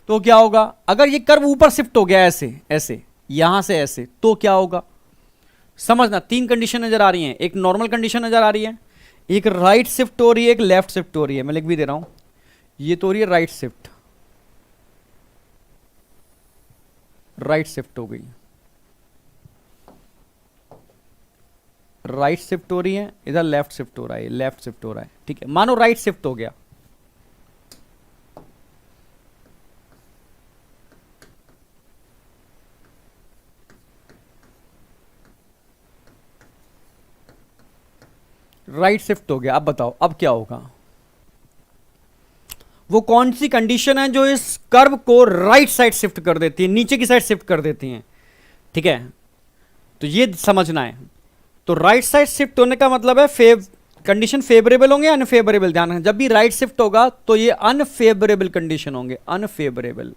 तो क्या होगा? अगर ये कर्व ऊपर शिफ्ट हो गया ऐसे ऐसे, यहां से ऐसे, तो क्या होगा? समझना, 3 कंडीशन नजर आ रही हैं। एक नॉर्मल कंडीशन नजर आ रही है, एक राइट शिफ्ट हो रही है, एक लेफ्ट शिफ्ट हो रही है। मैं लिख भी दे रहा हूं, ये तो हो रही है राइट शिफ्ट, राइट शिफ्ट हो गई, राइट शिफ्ट हो रही है, इधर लेफ्ट शिफ्ट हो रहा है, लेफ्ट शिफ्ट हो रहा है, ठीक है। मानो राइट शिफ्ट हो गया, राइट शिफ्ट हो गया। अब बताओ अब क्या होगा? वो कौन सी कंडीशन है जो इस कर्व को राइट साइड शिफ्ट कर देती है, नीचे की साइड शिफ्ट कर देती है, ठीक है। तो ये समझना है। तो राइट साइड शिफ्ट होने का मतलब है कंडीशन फेवरेबल होंगे अनफेवरेबल। ध्यान रखना, जब भी राइट शिफ्ट होगा तो ये अनफेवरेबल कंडीशन होंगे, अनफेवरेबल।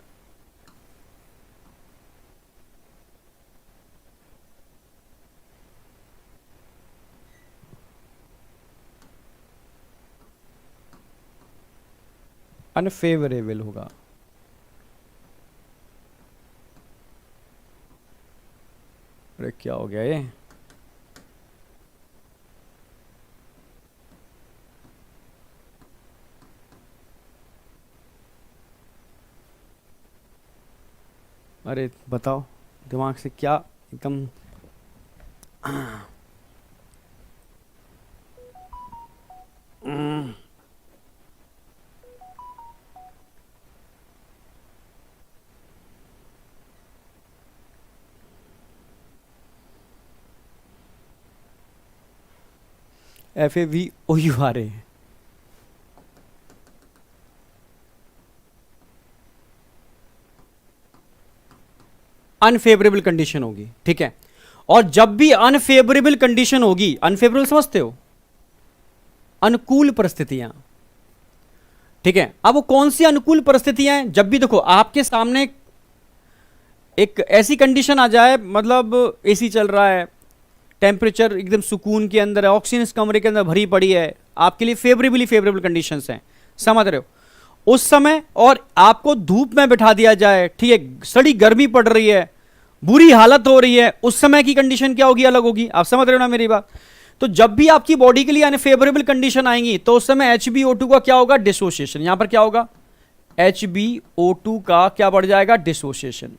अनफेवरेबल होगा। अरे क्या हो गया ये? अरे बताओ दिमाग से क्या एकदम FAVOUR है। अनफेवरेबल कंडीशन होगी, ठीक है। और जब भी अनफेवरेबल कंडीशन होगी, अनफेवरेबल समझते हो, अनुकूल परिस्थितियां, ठीक है। अब वो कौन सी अनुकूल परिस्थितियां हैं? जब भी देखो आपके सामने एक ऐसी कंडीशन आ जाए, मतलब एसी चल रहा है, टेम्परेचर एकदम सुकून के अंदर है, ऑक्सीजन इस कमरे के अंदर भरी पड़ी है, आपके लिए फेवरेबल कंडीशंस हैं, समझ रहे हो उस समय, और आपको धूप में बिठा दिया जाए, ठीक है, सड़ी गर्मी पड़ रही है, बुरी हालत हो रही है, उस समय की कंडीशन क्या होगी? अलग होगी। आप समझ रहे हो ना मेरी बात? तो जब भी आपकी बॉडी के लिए अनफेवरेबल कंडीशन आएंगी तो उस समय HBO2 का क्या होगा? डिसोसिएशन। यहां पर क्या होगा? HBO2 का क्या बढ़ जाएगा? डिसोसिएशन।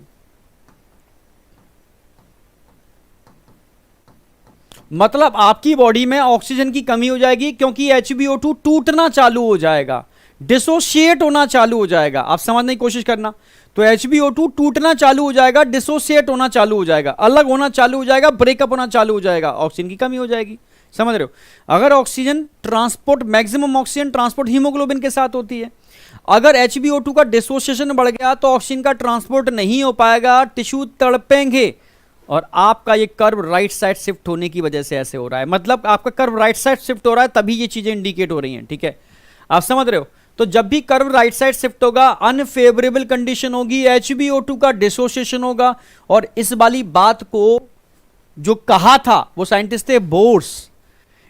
मतलब आपकी बॉडी में ऑक्सीजन की कमी हो जाएगी, क्योंकि HBO2 टूटना चालू हो जाएगा, डिसोशिएट होना चालू हो जाएगा। आप समझने की कोशिश करना। तो HBO2 टूटना चालू हो जाएगा, डिसोशिएट होना चालू हो जाएगा, अलग होना चालू हो जाएगा, ब्रेकअप होना चालू हो जाएगा, ऑक्सीजन की कमी हो जाएगी। समझ रहे हो? अगर oxygen transport, maximum oxygen transport haemoglobin के साथ होती है, अगर HBO2 का डिसोसिएशन बढ़ गया तो ऑक्सीजन का ट्रांसपोर्ट नहीं हो पाएगा, टिश्यू तड़पेंगे, और आपका ये कर्व राइट साइड शिफ्ट होने की वजह से ऐसे हो रहा है। मतलब आपका कर्व राइट साइड शिफ्ट हो रहा है, तभी ये चीजें इंडिकेट हो रही हैं, ठीक है। आप समझ रहे हो? तो जब भी कर्व राइट साइड शिफ्ट होगा, अनफेवरेबल कंडीशन होगी, HBO2 का डिसोसिएशन होगा। और इस वाली बात को जो कहा था वो साइंटिस्ट थे बोर्स,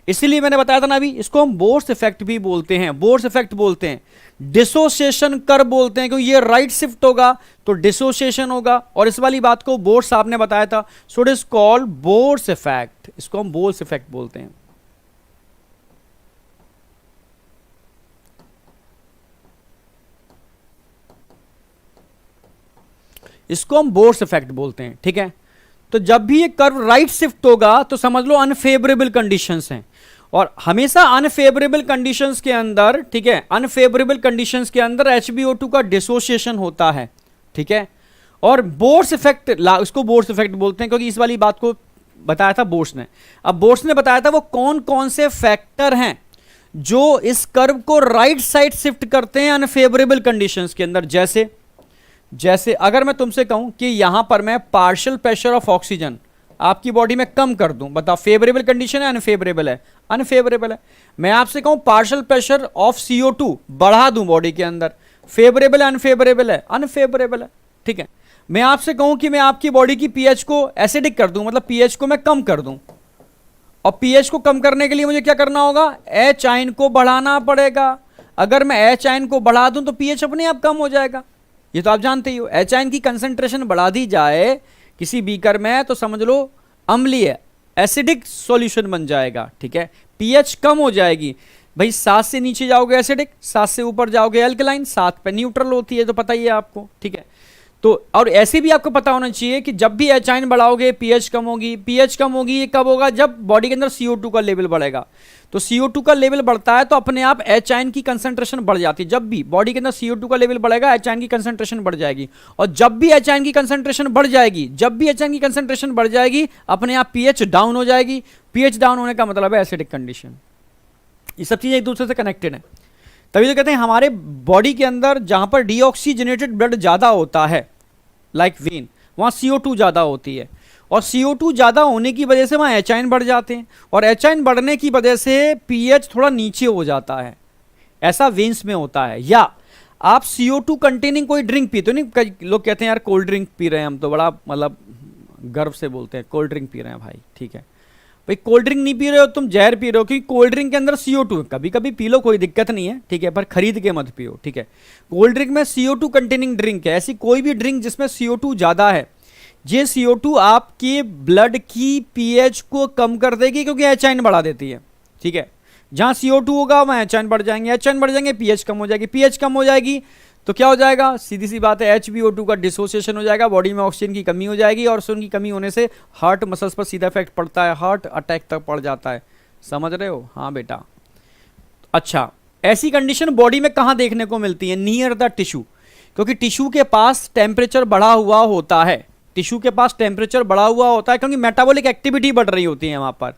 इसीलिए मैंने बताया था ना अभी, इसको हम बोर्स इफेक्ट भी बोलते हैं, बोर्स इफेक्ट बोलते हैं, डिसोसिएशन कर्व बोलते हैं, क्योंकि ये राइट शिफ्ट होगा तो डिसोसिएशन होगा। और इस वाली बात को बोर्स साहब ने बताया था, so it is called Bohr's effect, इसको हम बोर्स इफेक्ट बोलते हैं। इसको हम बोर्स इफेक्ट बोलते हैं, ठीक है। तो जब भी ये कर्व राइट शिफ्ट होगा तो समझ लो अनफेवरेबल कंडीशंस हैं, और हमेशा अनफेवरेबल कंडीशंस के अंदर, ठीक है, अनफेवरेबल कंडीशंस के अंदर HBO2 का डिसोसिएशन होता है, ठीक है। और बोर्स इफेक्ट, इसको बोर्स इफेक्ट बोलते हैं, क्योंकि इस वाली बात को बताया था बोर्स ने। अब बोर्स ने बताया था वो कौन कौन से फैक्टर हैं जो इस कर्व को राइट साइड शिफ्ट करते हैं अनफेवरेबल कंडीशंस के अंदर। जैसे अगर मैं तुमसे कहूं कि यहां पर मैं पार्शियल प्रेशर ऑफ ऑक्सीजन आपकी बॉडी में कम कर दूं, बताओ फेवरेबल कंडीशन है अनफेवरेबल है? अनफेवरेबल है। मैं आपसे कहूं पार्शियल प्रेशर ऑफ CO2 बढ़ा दूं बॉडी के अंदर, फेवरेबल है अनफेवरेबल है? अनफेवरेबल है, ठीक है। मैं आपसे कहूं कि मैं आपकी बॉडी की पीएच को एसिडिक कर दूं, मतलब पीएच को मैं कम कर दूं, और पीएच को कम करने के लिए मुझे क्या करना होगा? H आयन को बढ़ाना पड़ेगा। अगर मैं H आयन को बढ़ा दूं तो पीएच अपने आप कम हो जाएगा, ये तो आप जानते ही हो। H आयन की कंसंट्रेशन बढ़ा दी जाए किसी बीकर में तो समझ लो अम्लीय एसिडिक सॉल्यूशन बन जाएगा, ठीक है। पीएच कम हो जाएगी भाई, 7 से नीचे जाओगे एसिडिक, 7 से ऊपर जाओगे एल्कलाइन, 7 पे न्यूट्रल होती है, तो पता ही है आपको, ठीक है। तो और ऐसे भी आपको पता होना चाहिए कि जब भी एच आयन बढ़ाओगे पीएच कम होगी। पीएच कम होगी ये कब होगा? जब बॉडी के अंदर CO2 का लेवल बढ़ेगा। तो CO2 का लेवल बढ़ता है तो अपने आप एच आयन की कंसंट्रेशन बढ़ जाती है। जब भी बॉडी के अंदर CO2 का लेवल बढ़ेगा एच आयन की कंसंट्रेशन बढ़ जाएगी, और जब भी एच आयन की कंसंट्रेशन बढ़ जाएगी, जब भी एच आयन की कंसंट्रेशन बढ़ जाएगी अपने आप पीएच डाउन हो जाएगी। पीएच डाउन होने का मतलब है एसिडिक कंडीशन। ये सब चीजें एक दूसरे से कनेक्टेड है। तभी तो कहते हैं हमारे बॉडी के अंदर जहां पर डीऑक्सीजनेटेड ब्लड ज्यादा होता है लाइक वेन, वहां CO2 ज्यादा होती है, और CO2 ज्यादा होने की वजह से वहां एच आयन बढ़ जाते हैं, और एच आयन बढ़ने की वजह से पीएच थोड़ा नीचे हो जाता है। ऐसा वेन्स में होता है। या आप CO2 कंटेनिंग कोई ड्रिंक पीते हो, नहीं कई लोग कहते हैं यार कोल्ड ड्रिंक पी रहे हैं हम, तो बड़ा मतलब गर्व से बोलते हैं कोल्ड ड्रिंक पी रहे हैं भाई, ठीक है भाई कोल्ड ड्रिंक नहीं पी रहे हो तुम, जहर पी रहे हो, क्योंकि कोल्ड ड्रिंक के अंदर CO2 कभी कभी पी लो कोई दिक्कत नहीं है, ठीक है, पर खरीद के मत पियो, ठीक है। कोल्ड ड्रिंक में CO2 कंटेनिंग ड्रिंक है। ऐसी कोई भी ड्रिंक जिसमें CO2 ज्यादा है, ये CO2 आपके ब्लड की पीएच को कम कर देगी, क्योंकि एच आयन बढ़ा देती है, ठीक है। जहां CO2 होगा वहां एच आयन बढ़ जाएंगे, एच आयन बढ़ जाएंगे पीएच कम हो जाएगी, पीएच कम हो जाएगी तो क्या हो जाएगा? सीधी सी बात है HbO2 का डिसोसिएशन हो जाएगा, बॉडी में ऑक्सीजन की कमी हो जाएगी, और ऑक्सीजन की कमी होने से हार्ट मसल्स पर सीधा इफेक्ट पड़ता है, हार्ट अटैक तक पड़ जाता है। समझ रहे हो? हाँ बेटा। अच्छा, ऐसी कंडीशन बॉडी में कहां देखने को मिलती है? नियर द टिश्यू, क्योंकि टिश्यू के पास टेम्परेचर बढ़ा हुआ होता है। टिश्यू के पास टेम्परेचर बढ़ा हुआ होता है क्योंकि मेटाबॉलिक एक्टिविटी बढ़ रही होती है वहां पर।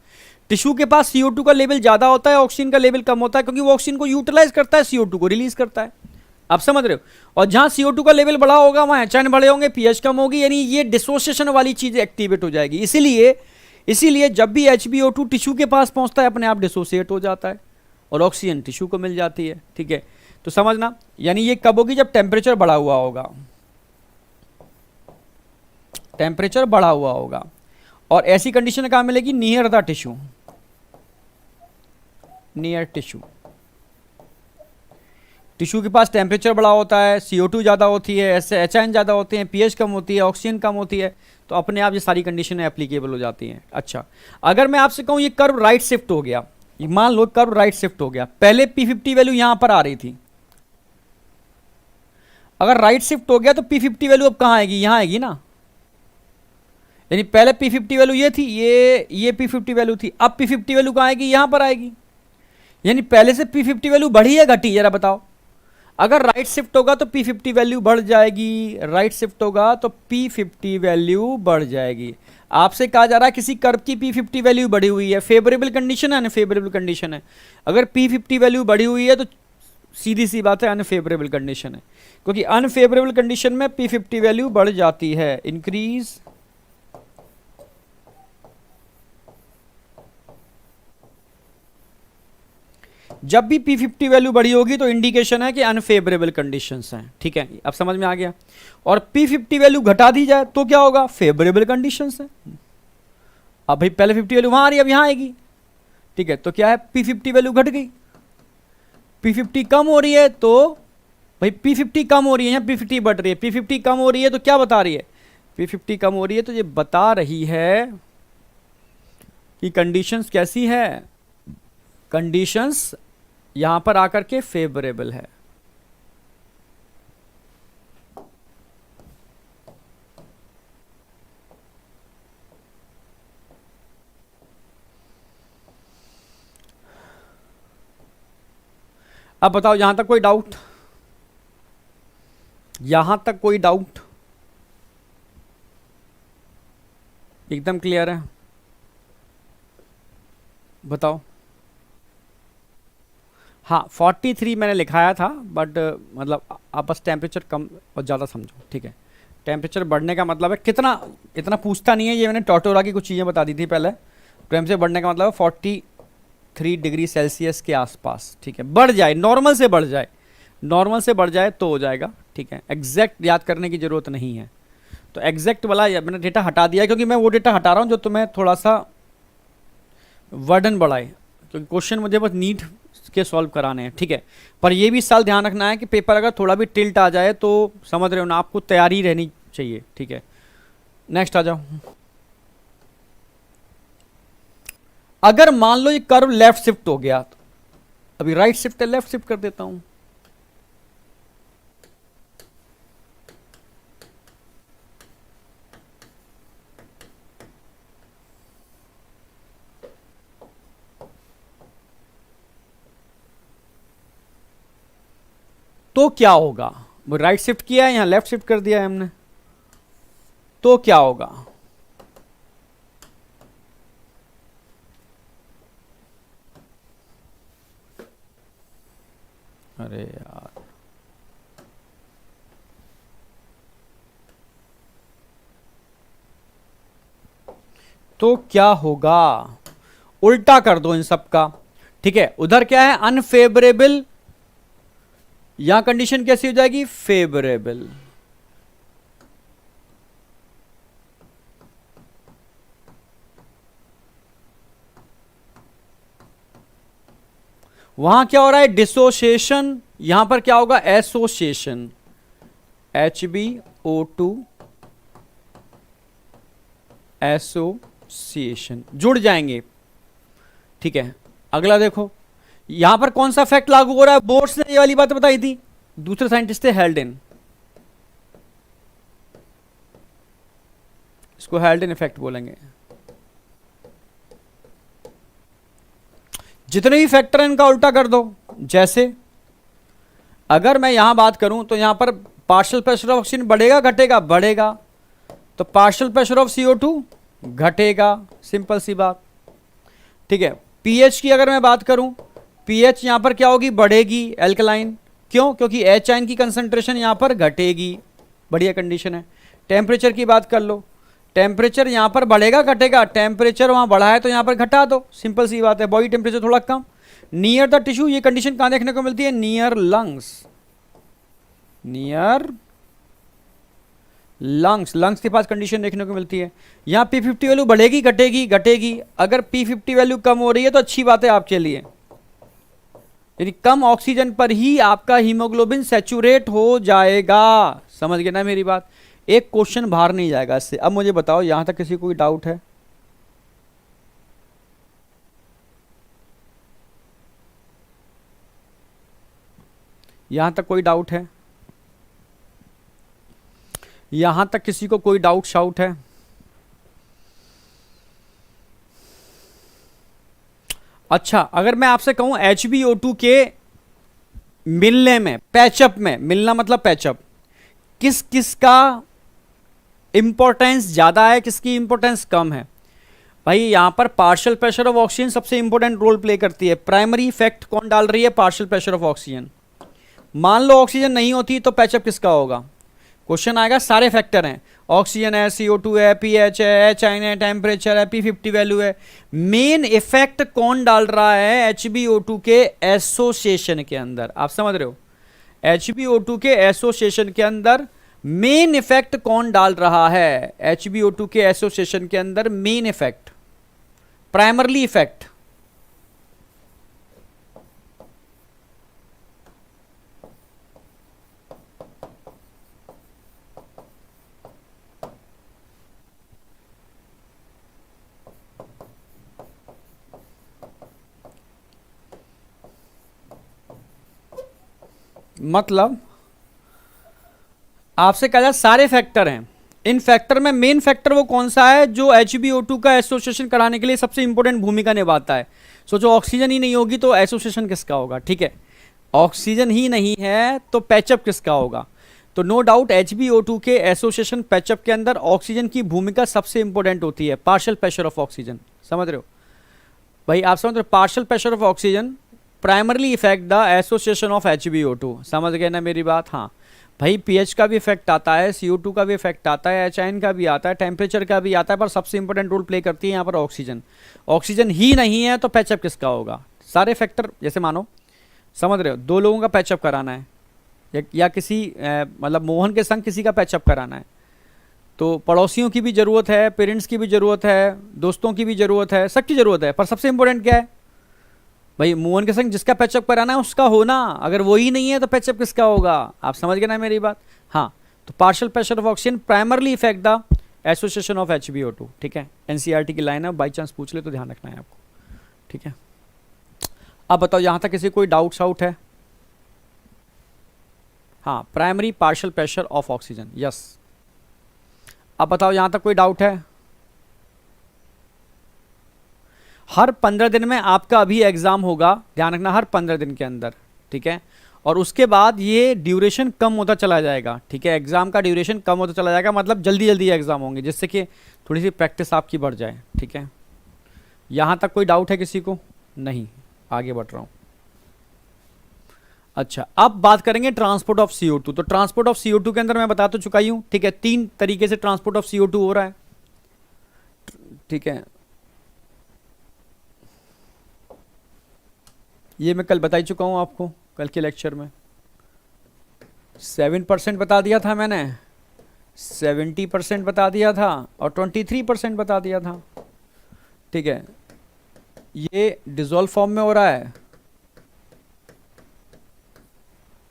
टिश्यू के पास CO2 का लेवल ज्यादा होता है, ऑक्सीजन का लेवल कम होता है, क्योंकि वो ऑक्सीजन को यूटिलाइज करता है, CO2 को रिलीज करता है। आप समझ रहे हो? और जहां CO2 का लेवल बढ़ा होगा वहां एच आयन बढ़े होंगे, पीएच कम होगी, यानी ये डिसोसिएशन वाली चीज एक्टिवेट हो जाएगी। इसीलिए जब भी HbO2 टिश्यू के पास पहुंचता है अपने आप डिसोसिएट हो जाता है, और ऑक्सीजन टिश्यू को मिल जाती है, ठीक है। तो समझना, यानी ये कब होगी? जब टेम्परेचर बढ़ा हुआ होगा, टेम्परेचर बढ़ा हुआ होगा। और ऐसी कंडीशन कहां मिलेगी? Near the tissue, near tissue. Tissue के पास टेम्परेचर बड़ा होता है, CO2 ज़्यादा होती है, ऐसे एच आयन ज़्यादा होते हैं, पीएच कम होती है, ऑक्सीजन कम होती है, तो अपने आप ये सारी कंडीशनें एप्लीकेबल हो जाती हैं। अच्छा, अगर मैं आपसे कहूँ ये कर्व राइट शिफ्ट हो गया, मान लो कर्व राइट शिफ्ट हो गया, पहले P50 वैल्यू यहां पर आ रही थी, अगर राइट शिफ्ट हो गया तो P50 वैल्यू अब कहाँ आएगी? यहां आएगी ना। यानी पहले P50 वैल्यू ये थी, ये P50 वैल्यू थी, अब P50 वैल्यू कहाँ आएगी? यहां पर आएगी। यानी पहले से P50 वैल्यू बढ़ी है घटी? जरा बताओ। अगर राइट शिफ्ट होगा तो P50 वैल्यू बढ़ जाएगी, राइट शिफ्ट होगा तो P50 वैल्यू बढ़ जाएगी। आपसे कहा जा रहा है किसी कर्व की P50 वैल्यू बढ़ी हुई है, फेवरेबल कंडीशन है अनफेवरेबल कंडीशन है? अगर P50 वैल्यू बढ़ी हुई है तो सीधी सी बात है अनफेवरेबल कंडीशन है, क्योंकि अनफेवरेबल कंडीशन में P50 वैल्यू बढ़ जाती है। इंक्रीज जब भी P50 वैल्यू बढ़ी होगी तो इंडिकेशन है कि अनफेवरेबल कंडीशंस हैं, ठीक है, अब समझ में आ गया। और P50 वैल्यू घटा दी जाए तो क्या होगा? फेवरेबल कंडीशंस हैं। अब भाई पहले 50 वैल्यू वहां आ रही है, अब यहां आएगी, ठीक है, तो क्या है? P50 वैल्यू घट गई, P50 कम हो रही है तो भाई P50 कम हो रही है, यहाँ P50 बढ़ रही है, P50 कम हो रही है तो क्या बता रही है? P50 कम हो रही है तो ये बता रही है कि कंडीशंस कैसी है? कंडीशंस यहां पर आकर के फेवरेबल है। अब बताओ, यहां तक कोई डाउट? यहां तक कोई डाउट? एकदम क्लियर है? बताओ। हाँ 43 मैंने लिखाया था, बट मतलब आप बस टेम्परेचर कम और ज़्यादा समझो, ठीक है। टेम्परेचर बढ़ने का मतलब है कितना, इतना पूछता नहीं है, ये मैंने टोटोरा की कुछ चीज़ें बता दी थी पहले। टेम्परेचर बढ़ने का मतलब है 43 डिग्री सेल्सियस के आसपास, ठीक है, बढ़ जाए, नॉर्मल से बढ़ जाए, नॉर्मल से बढ़ जाए तो हो जाएगा, ठीक है। एग्जैक्ट याद करने की ज़रूरत नहीं है, तो एग्जैक्ट वाला मैंने डेटा हटा दिया, क्योंकि मैं वो डेटा हटा रहा हूँ जो तुम्हें थोड़ा सा वर्डन बढ़ाए, क्योंकि क्वेश्चन मुझे बस नीट के सॉल्व कराने हैं, ठीक है। पर ये भी इस साल ध्यान रखना है कि पेपर अगर थोड़ा भी टिल्ट आ जाए तो समझ रहे हो ना, आपको तैयारी रहनी चाहिए, ठीक है। नेक्स्ट आ जाओ। अगर मान लो ये कर्व लेफ्ट शिफ्ट हो गया, तो अभी राइट शिफ्ट है, लेफ्ट शिफ्ट कर देता हूं। तो क्या होगा, वो राइट शिफ्ट किया है, यहां लेफ्ट शिफ्ट कर दिया है हमने, तो क्या होगा? अरे यार, तो क्या होगा? उल्टा कर दो इन सब का, ठीक है। उधर क्या है, अनफेवरेबल, यहां कंडीशन कैसी हो जाएगी, फेवरेबल। वहां क्या हो रहा है, डिसोसिएशन, यहां पर क्या होगा, एसोसिएशन, HbO2 एसोसिएशन, जुड़ जाएंगे, ठीक है। अगला देखो, यहां पर कौन सा फैक्ट लागू हो रहा है, बोर्ड्स ने ये वाली बात बताई थी, दूसरे साइंटिस्ट थे हेल्डेन, इसको हेल्डेन इफेक्ट बोलेंगे। जितने भी फैक्टर हैं इनका उल्टा कर दो, जैसे अगर मैं यहां बात करूं तो यहां पर पार्शियल प्रेशर ऑफ ऑक्सीजन बढ़ेगा घटेगा, बढ़ेगा, तो पार्शियल प्रेशर ऑफ CO2 घटेगा, सिंपल सी बात, ठीक है। पीएच की अगर मैं बात करूं, पीएच यहां पर क्या होगी, बढ़ेगी, एल्कलाइन, क्यों, क्योंकि एच आयन की कंसंट्रेशन यहां पर घटेगी, बढ़िया कंडीशन है। टेम्परेचर की बात कर लो, टेम्परेचर यहां पर बढ़ेगा घटेगा, टेम्परेचर वहां बढ़ा है तो यहां पर घटा दो, सिंपल सी बात है, बॉडी टेम्परेचर थोड़ा कम। नियर द टिश्यू, ये कंडीशन कहां देखने को मिलती है, near lungs, near lungs, lungs के पास कंडीशन देखने को मिलती है। यहां P50 वैल्यू बढ़ेगी घटेगी, घटेगी, अगर P50 वैल्यू कम हो रही है तो अच्छी बात है आपके लिए, यानी कम ऑक्सीजन पर ही आपका हीमोग्लोबिन सैचुरेट हो जाएगा, समझ गए ना मेरी बात, एक क्वेश्चन बाहर नहीं जाएगा इससे। अब मुझे बताओ यहां तक किसी को कोई डाउट है? यहां तक कोई डाउट है? यहां तक किसी को कोई डाउट शाउट है? अच्छा, अगर मैं आपसे कहूं HbO2 के मिलने में, पैचअप में, मिलना मतलब पैचअप, किस किस का इंपॉर्टेंस ज्यादा है, किसकी इंपॉर्टेंस कम है? भाई यहां पर पार्शियल प्रेशर ऑफ ऑक्सीजन सबसे इंपॉर्टेंट रोल प्ले करती है। प्राइमरी इफेक्ट कौन डाल रही है, पार्शियल प्रेशर ऑफ ऑक्सीजन। मान लो ऑक्सीजन नहीं होती तो पैचअप किसका होगा, क्वेश्चन आएगा, सारे फैक्टर हैं, ऑक्सीजन है, CO2 है, पीएच है, एच आइन है, टेम्परेचर है, P50 वैल्यू है, मेन इफेक्ट कौन डाल रहा है HbO2 के एसोसिएशन के अंदर, आप समझ रहे हो, HbO2 के एसोसिएशन के अंदर मेन इफेक्ट कौन डाल रहा है, HbO2 के एसोसिएशन के अंदर मेन इफेक्ट, प्राइमरली इफेक्ट, मतलब आपसे कहा जाए सारे फैक्टर हैं, इन फैक्टर में मेन फैक्टर वो कौन सा है जो HbO2 का एसोसिएशन कराने के लिए सबसे इंपॉर्टेंट भूमिका निभाता है। सोचो ऑक्सीजन ही नहीं होगी तो एसोसिएशन किसका होगा, ठीक है, ऑक्सीजन ही नहीं है तो पैचअप किसका होगा, तो नो डाउट HbO2 के एसोसिएशन पैचअप के अंदर ऑक्सीजन की भूमिका सबसे इंपॉर्टेंट होती है, पार्शियल प्रेशर ऑफ ऑक्सीजन, समझ रहे हो भाई, आप समझ रहे हो, partial pressure of oxygen primarily effect the association of HbO2, समझ गए ना मेरी बात। हाँ भाई, पीएच का भी इफेक्ट आता है, CO2 का भी इफेक्ट आता है, एच आयन का भी आता है, टेम्परेचर का भी आता है, पर सबसे इंपॉर्टेंट रोल प्ले करती है यहाँ पर ऑक्सीजन। ऑक्सीजन ही नहीं है तो पैचअप किसका होगा, सारे फैक्टर, जैसे मानो समझ रहे हो, दो लोगों का पैचअप कराना है, या किसी मतलब मोहन के संग किसी का पैचअप कराना है, तो पड़ोसियों की भी ज़रूरत है, पेरेंट्स की भी ज़रूरत है, दोस्तों की भी ज़रूरत है, सबकी ज़रूरत है, पर सबसे इंपॉर्टेंट क्या है भाई, मोहन के संग जिसका पैचअप कराना है उसका होना, अगर वो ही नहीं है तो पैचअप किसका होगा, आप समझ गए ना मेरी बात। हाँ, तो partial pressure of oxygen primarily effect the association of HbO2, ठीक है, NCERT की लाइन है, बाई चांस पूछ ले तो ध्यान रखना है आपको, ठीक है। अब बताओ यहां तक किसी कोई डाउट शाउट है? हाँ, primary partial pressure of oxygen, yes. अब बताओ यहां तक कोई डाउट है? हर 15 दिन में आपका अभी एग्जाम होगा, ध्यान रखना, हर 15 दिन के अंदर, ठीक है, और उसके बाद ये ड्यूरेशन कम होता चला जाएगा, ठीक है, एग्जाम का ड्यूरेशन कम होता चला जाएगा, मतलब जल्दी जल्दी एग्जाम होंगे, जिससे कि थोड़ी सी प्रैक्टिस आपकी बढ़ जाए, ठीक है। यहाँ तक कोई डाउट है किसी को? नहीं, आगे बढ़ रहा हूँ। अच्छा, अब बात करेंगे ट्रांसपोर्ट ऑफ CO2। तो ट्रांसपोर्ट ऑफ CO2 के अंदर मैं बता तो चुका ही हूँ, ठीक है, 3 तरीके से ट्रांसपोर्ट ऑफ CO2 हो रहा है, ठीक है। ये मैं कल बता ही चुका हूँ आपको, कल के लेक्चर में 7% बता दिया था मैंने, 70% बता दिया था और 23% बता दिया था, ठीक है। ये डिजोल्व फॉर्म में हो रहा है,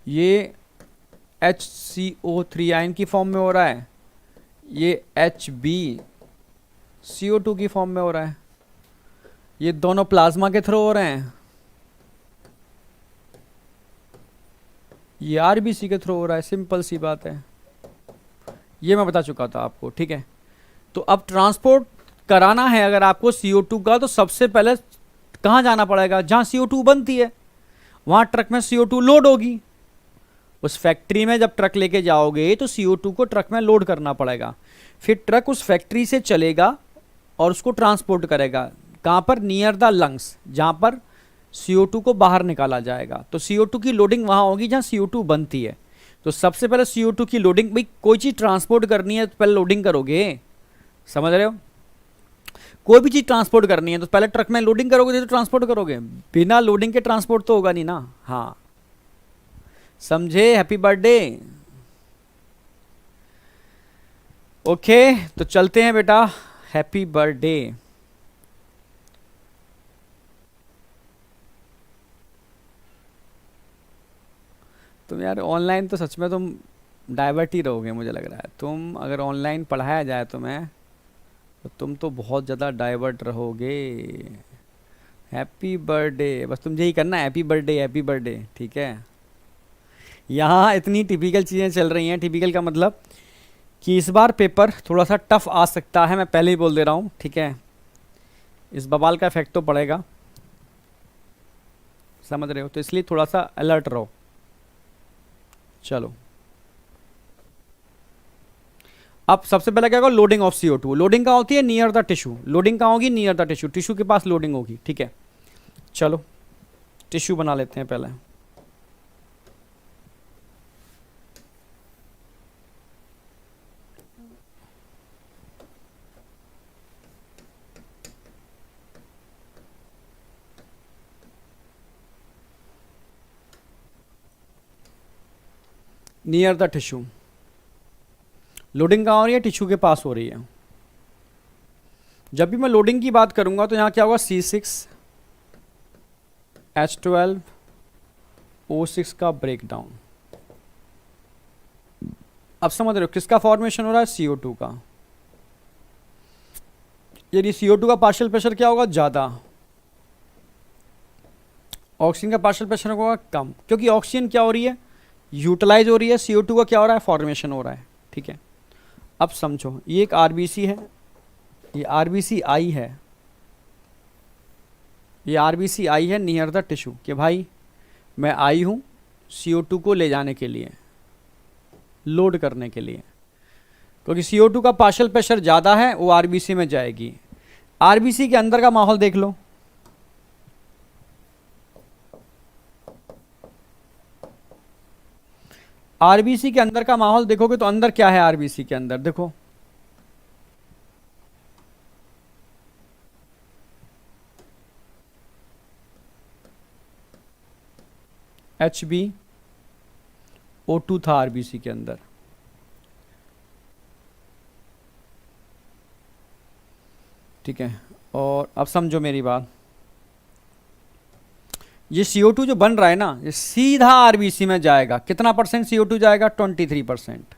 ये HCO3 आयन की फॉर्म में हो रहा है, ये HbCO2 की फॉर्म में हो रहा है, ये दोनों प्लाज्मा के थ्रू हो रहे हैं, ये RBC के थ्रू हो रहा है, सिंपल सी बात है, ये मैं बता चुका था आपको, ठीक है। तो अब ट्रांसपोर्ट कराना है अगर आपको CO2 का, तो सबसे पहले कहाँ जाना पड़ेगा? जहाँ CO2 बनती है वहाँ ट्रक में CO2 लोड होगी। उस फैक्ट्री में जब ट्रक लेके जाओगे तो CO2 को ट्रक में लोड करना पड़ेगा, फिर ट्रक उस फैक्ट्री से चलेगा और उसको ट्रांसपोर्ट करेगा, कहाँ पर? नियर द लंग्स, जहाँ पर CO2 को बाहर निकाला जाएगा। तो CO2 की लोडिंग वहाँ होगी जहाँ CO2 बनती है। तो सबसे पहले CO2 की लोडिंग, भाई कोई चीज़ ट्रांसपोर्ट करनी है तो पहले लोडिंग करोगे, समझ रहे हो? कोई भी चीज़ ट्रांसपोर्ट करनी है तो पहले ट्रक में लोडिंग करोगे तो ट्रांसपोर्ट करोगे, बिना लोडिंग के ट्रांसपोर्ट तो होगा नहीं ना। हाँ, समझे? Happy birthday. ओके, तो चलते हैं बेटा, हैप्पी बर्थडे। तुम यार ऑनलाइन तो सच में तुम डाइवर्ट ही रहोगे, मुझे लग रहा है। तुम अगर ऑनलाइन पढ़ाया जाए तुम्हें तो तुम तो बहुत ज़्यादा डाइवर्ट रहोगे। हैप्पी बर्थडे, बस तुम यही करना, हैप्पी बर्थडे हैप्पी बर्थडे, ठीक है। यहाँ इतनी टिपिकल चीज़ें चल रही हैं, टिपिकल का मतलब कि इस बार पेपर थोड़ा सा टफ आ सकता है, मैं पहले ही बोल दे रहा हूँ, ठीक है। इस बवाल का इफेक्ट तो पड़ेगा, समझ रहे हो? तो इसलिए थोड़ा सा अलर्ट रहो। चलो, अब सबसे पहले क्या होगा? Loading of CO2। लोडिंग कहाँ होती है? Near the tissue. लोडिंग कहाँ होगी? नियर द टिश्यू, टिश्यू के पास लोडिंग होगी, ठीक है। चलो टिश्यू बना लेते हैं पहले। नियर द टिश्यू, लोडिंग कहाँ हो रही है? टिश्यू के पास हो रही है। जब भी मैं लोडिंग की बात करूंगा तो यहाँ क्या होगा? C6H12O6 का ब्रेकडाउन। अब समझ रहे हो किसका फॉर्मेशन हो रहा है? CO2 का। यदि CO2 का पार्शियल प्रेशर क्या होगा? ज़्यादा, ऑक्सीजन का पार्शियल प्रेशर होगा कम, क्योंकि ऑक्सीजन क्या हो रही है? यूटिलाइज हो रही है। CO2 का क्या हो रहा है? फॉर्मेशन हो रहा है, ठीक है। अब समझो, ये एक RBC है, ये RBC-I है, ये RBC-I है नियर द टिश्यू, कि भाई मैं आई हूँ CO2 को ले जाने के लिए, लोड करने के लिए, क्योंकि CO2 का पार्शियल प्रेशर ज़्यादा है, वो RBC में जाएगी। RBC के अंदर का माहौल देख लो, RBC के अंदर का माहौल देखोगे तो अंदर क्या है? RBC के अंदर देखो, HbO2 था RBC के अंदर, ठीक है। और अब समझो मेरी बात, ये CO2 जो बन रहा है ना, ये सीधा RBC में जाएगा। कितना परसेंट CO2 जाएगा? 23%।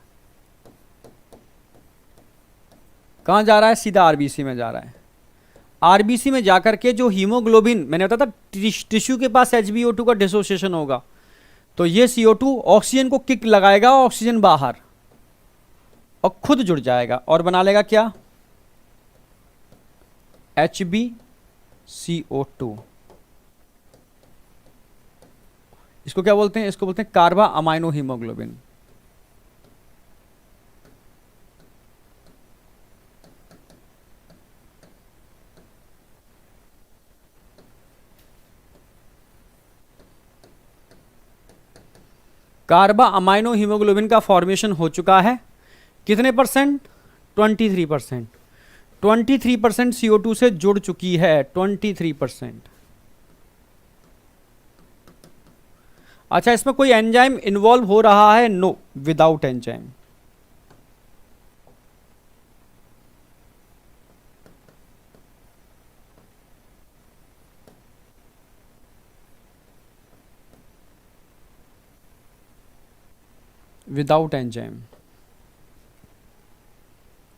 कहाँ जा रहा है? सीधा RBC में जा रहा है। RBC में जाकर के जो हीमोग्लोबिन, मैंने बताया था टिश्यू के पास HbO2 का डिसोसिएशन होगा, तो ये CO2 ऑक्सीजन को किक लगाएगा, ऑक्सीजन बाहर, और खुद जुड़ जाएगा और बना लेगा क्या? HbCO2। इसको क्या बोलते हैं? इसको बोलते हैं कार्बा अमाइनो हीमोग्लोबिन। कार्बा अमाइनो हीमोग्लोबिन का फॉर्मेशन हो चुका है कितने परसेंट? 23%। 23% CO2 से जुड़ चुकी है, 23%। अच्छा, इसमें कोई एंजाइम इन्वॉल्व हो रहा है? No, without enzyme. Without enzyme,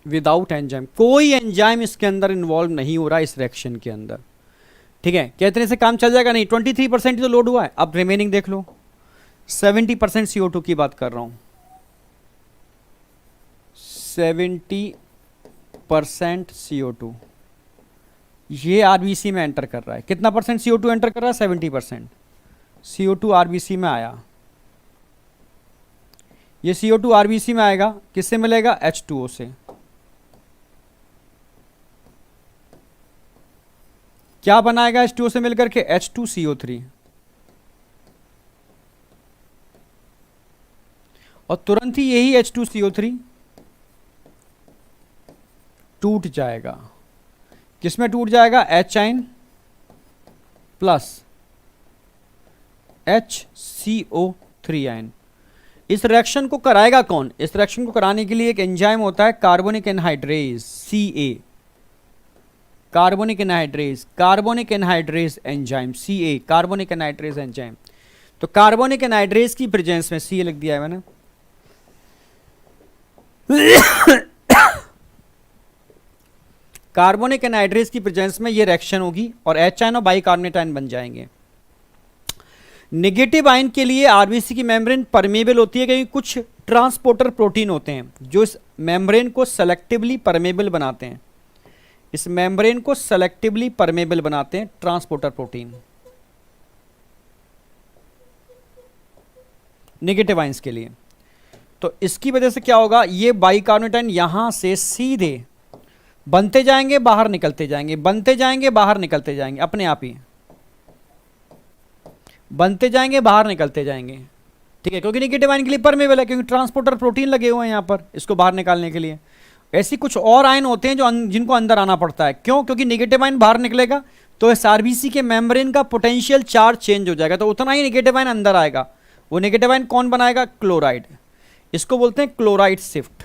without enzyme, कोई एंजाइम इसके अंदर इन्वॉल्व नहीं हो रहा इस रिएक्शन के अंदर। ठीक है, क्या इतने से काम चल जाएगा? नहीं, 23% तो लोड हुआ है। अब रिमेनिंग देख लो, 70% CO2 की बात कर रहा हूं, 70% CO2 ये आरबीसी में एंटर कर रहा है। कितना परसेंट CO2 एंटर कर रहा है? 70% CO2 आरबीसी में आया। ये CO2 आरबीसी में आएगा, किससे मिलेगा? H2O से। क्या बनाएगा H2O से मिलकर के? H2CO3। और तुरंत ही यही H2CO3 टूट जाएगा। किसमें टूट जाएगा? H ion plus HCO3 ion. इस रिएक्शन को कराएगा कौन? इस रिएक्शन को कराने के लिए एक एंजाइम होता है, carbonic anhydrase, CA, carbonic anhydrase, carbonic anhydrase enzyme, CA, carbonic anhydrase enzyme. तो कार्बोनिक एनहाइड्रेज की प्रेजेंस में, CA लिख दिया है मैंने, कार्बोनिक एनहाइड्रेज की प्रेजेंस में ये रिएक्शन होगी और H आयन और बाइकार्बोनेट आयन बन जाएंगे। नेगेटिव आयन के लिए आरबीसी की मेम्ब्रेन परमेबल होती है, क्योंकि कुछ ट्रांसपोर्टर प्रोटीन होते हैं जो इस मेम्ब्रेन को सेलेक्टिवली परमेबल बनाते हैं। इस मेम्ब्रेन को सेलेक्टिवली परमेबल बनाते हैं ट्रांसपोर्टर प्रोटीन नेगेटिव आयंस के लिए। तो इसकी वजह से क्या होगा? ये बाइकार्बोनेट आयन यहां से सीधे बनते जाएंगे, बाहर निकलते जाएंगे, बनते जाएंगे, बाहर निकलते जाएंगे, अपने आप ही बनते जाएंगे, बाहर निकलते जाएंगे। ठीक है, क्योंकि नेगेटिव आयन के लिए परमेबल है, क्योंकि ट्रांसपोर्टर प्रोटीन लगे हुए हैं यहां पर इसको बाहर निकालने के लिए। ऐसी कुछ और आयन होते हैं जो जिनको अंदर आना पड़ता है। क्यों? क्योंकि नेगेटिव आयन बाहर निकलेगा तो इस आरबीसी के मेम्ब्रेन का पोटेंशियल चार्ज चेंज हो जाएगा, तो उतना ही नेगेटिव आयन अंदर आएगा। वो नेगेटिव आयन कौन बनाएगा? क्लोराइड। इसको बोलते हैं क्लोराइड शिफ्ट।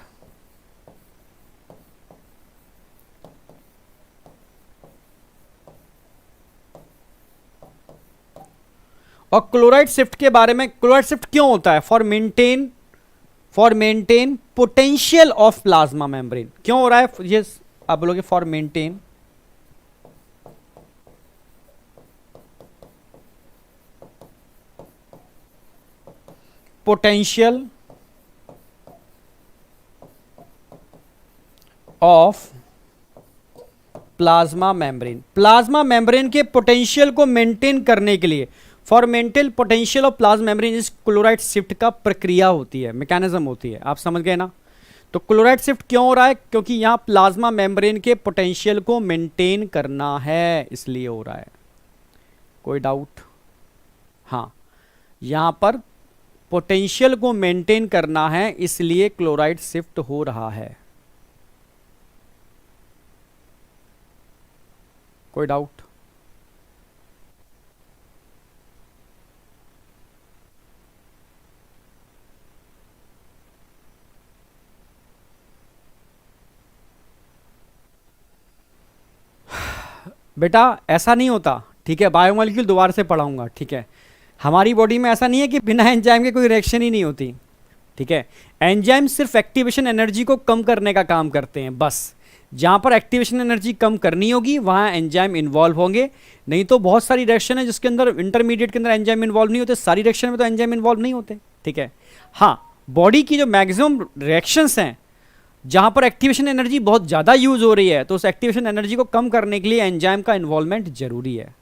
और क्लोराइड शिफ्ट के बारे में, क्लोराइड शिफ्ट क्यों होता है? For maintain potential of plasma membrane. क्यों हो रहा है ये? आप बोलोगे for maintain potential of plasma membrane. Plasma membrane के पोटेंशियल को मेंटेन करने के लिए, for maintain potential of plasma membrane, इस क्लोराइड शिफ्ट का प्रक्रिया होती है, मैकेनिज्म होती है। आप समझ गए ना? तो क्लोराइड शिफ्ट क्यों हो रहा है? क्योंकि यहां प्लाज्मा मेम्ब्रेन के पोटेंशियल को मेंटेन करना है, इसलिए हो रहा है। कोई डाउट? हाँ, यहां पर पोटेंशियल को मेंटेन करना है, इसलिए क्लोराइड शिफ्ट हो रहा है। कोई डाउट? बेटा ऐसा नहीं होता, ठीक है? बायोमोलिक्यूल दोबारा से पढ़ाऊंगा, ठीक है? हमारी बॉडी में ऐसा नहीं है कि बिना एंजाइम के कोई रिएक्शन ही नहीं होती, ठीक है? एंजाइम सिर्फ एक्टिवेशन एनर्जी को कम करने का काम करते हैं, बस। जहां पर एक्टिवेशन एनर्जी कम करनी होगी वहां एंजाइम इन्वॉल्व होंगे। नहीं तो बहुत सारी रिएक्शन है जिसके अंदर, इंटरमीडिएट के अंदर एंजाइम इन्वॉल्व नहीं होते। सारी रिएक्शन में तो एंजाइम इन्वॉल्व नहीं होते, ठीक है? हाँ, बॉडी की जो मैक्सिमम रिएक्शंस हैं जहां पर एक्टिवेशन एनर्जी बहुत ज़्यादा यूज हो रही है, तो उस एक्टिवेशन एनर्जी को कम करने के लिए एंजाइम का इन्वॉल्वमेंट जरूरी है।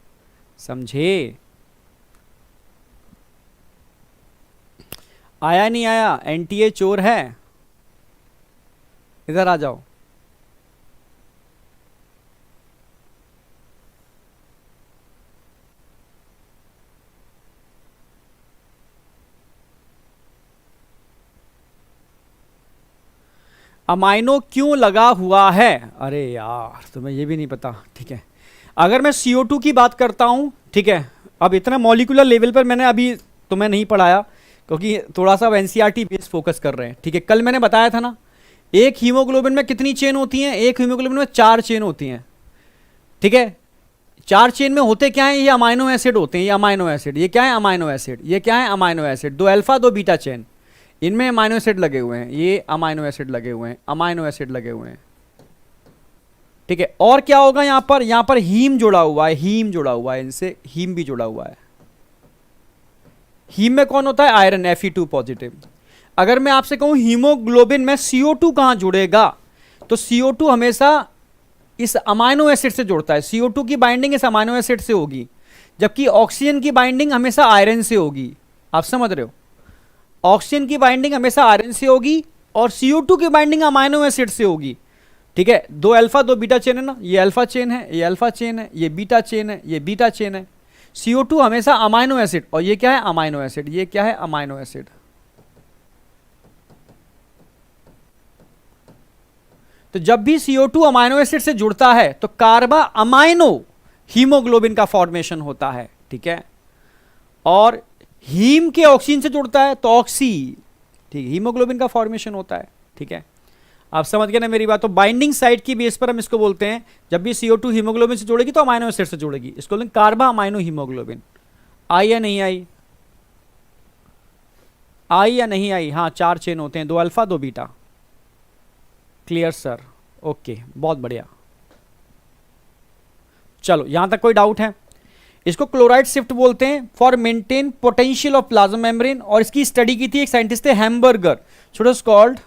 समझे? आया नहीं आया? एनटीए चोर है, इधर आ जाओ। अमाइनो क्यों लगा हुआ है? अरे यार तुम्हें ये भी नहीं पता, ठीक है। अगर मैं CO2 की बात करता हूं, ठीक है, अब इतना मॉलिक्यूलर लेवल पर मैंने अभी तुम्हें नहीं पढ़ाया क्योंकि थोड़ा सा एनसीईआरटी बेस फोकस कर रहे हैं, ठीक है। कल मैंने बताया था ना, एक हीमोग्लोबिन में कितनी चेन होती हैं? एक हीमोग्लोबिन में 4 चेन होती हैं, ठीक है। 4 चेन में होते क्या है? ये अमाइनो एसिड होते हैं, ये अमाइनो एसिड, ये क्या है? अमाइनो एसिड, ये क्या है? Amino acid. 2 alpha 2 beta chain, इनमें अमाइनो एसिड लगे हुए हैं, ये अमाइनो एसिड लगे हुए हैं, अमाइनो एसिड लगे हुए हैं, ठीक है। और क्या होगा यहां पर हीम जुड़ा हुआ है, हीम जुड़ा हुआ है, इनसे हीम भी जुड़ा हुआ है। हीम में कौन होता है? Iron, Fe2 positive. अगर मैं आपसे कहूं हीमोग्लोबिन में CO2 कहां जुड़ेगा, तो CO2 हमेशा इस अमाइनो एसिड से जुड़ता है। CO2 की बाइंडिंग इस अमाइनो एसिड से होगी, जबकि ऑक्सीजन की बाइंडिंग हमेशा आयरन से होगी। आप समझ रहे हो? ऑक्सीजन की बाइंडिंग हमेशा आयरन से होगी और CO2 की बाइंडिंग अमाइनो एसिड से होगी, ठीक है। 2 अल्फा 2 बीटा चेन है ना, ये अल्फा चेन है, ये अल्फा चेन है, ये बीटा चेन है, ये बीटा चेन है। CO2 हमेशा अमाइनो एसिड, और ये क्या है? अमाइनो एसिड, ये क्या है? Amino acid. तो जब भी CO2 अमाइनो एसिड से जुड़ता है तो कार्बा अमाइनो हीमोग्लोबिन का फॉर्मेशन होता है, ठीक है। और हीम के ऑक्सीजन से जुड़ता है तो ऑक्सी, ठीक है, हीमोग्लोबिन का फॉर्मेशन होता है, ठीक है। आप समझ गए ना मेरी बात? तो बाइंडिंग साइट की बेस पर हम इसको बोलते हैं, जब भी CO2 हीमोग्लोबिन से जुड़ेगी तो अमाइनो एसिड से जुड़ेगी, इसको बोलते हैं कार्बा अमाइनो हीमोग्लोबिन। आई या नहीं आई? आई या नहीं आई? हाँ, 4 चेन होते हैं, 2 alpha 2 beta. Clear sir? Okay, बहुत बढ़िया। चलो यहां तक कोई डाउट है? इसको क्लोराइड शिफ्ट बोलते हैं for maintain potential of plasma membrane, और इसकी स्टडी की थी एक साइंटिस्ट थे hamburger, so it called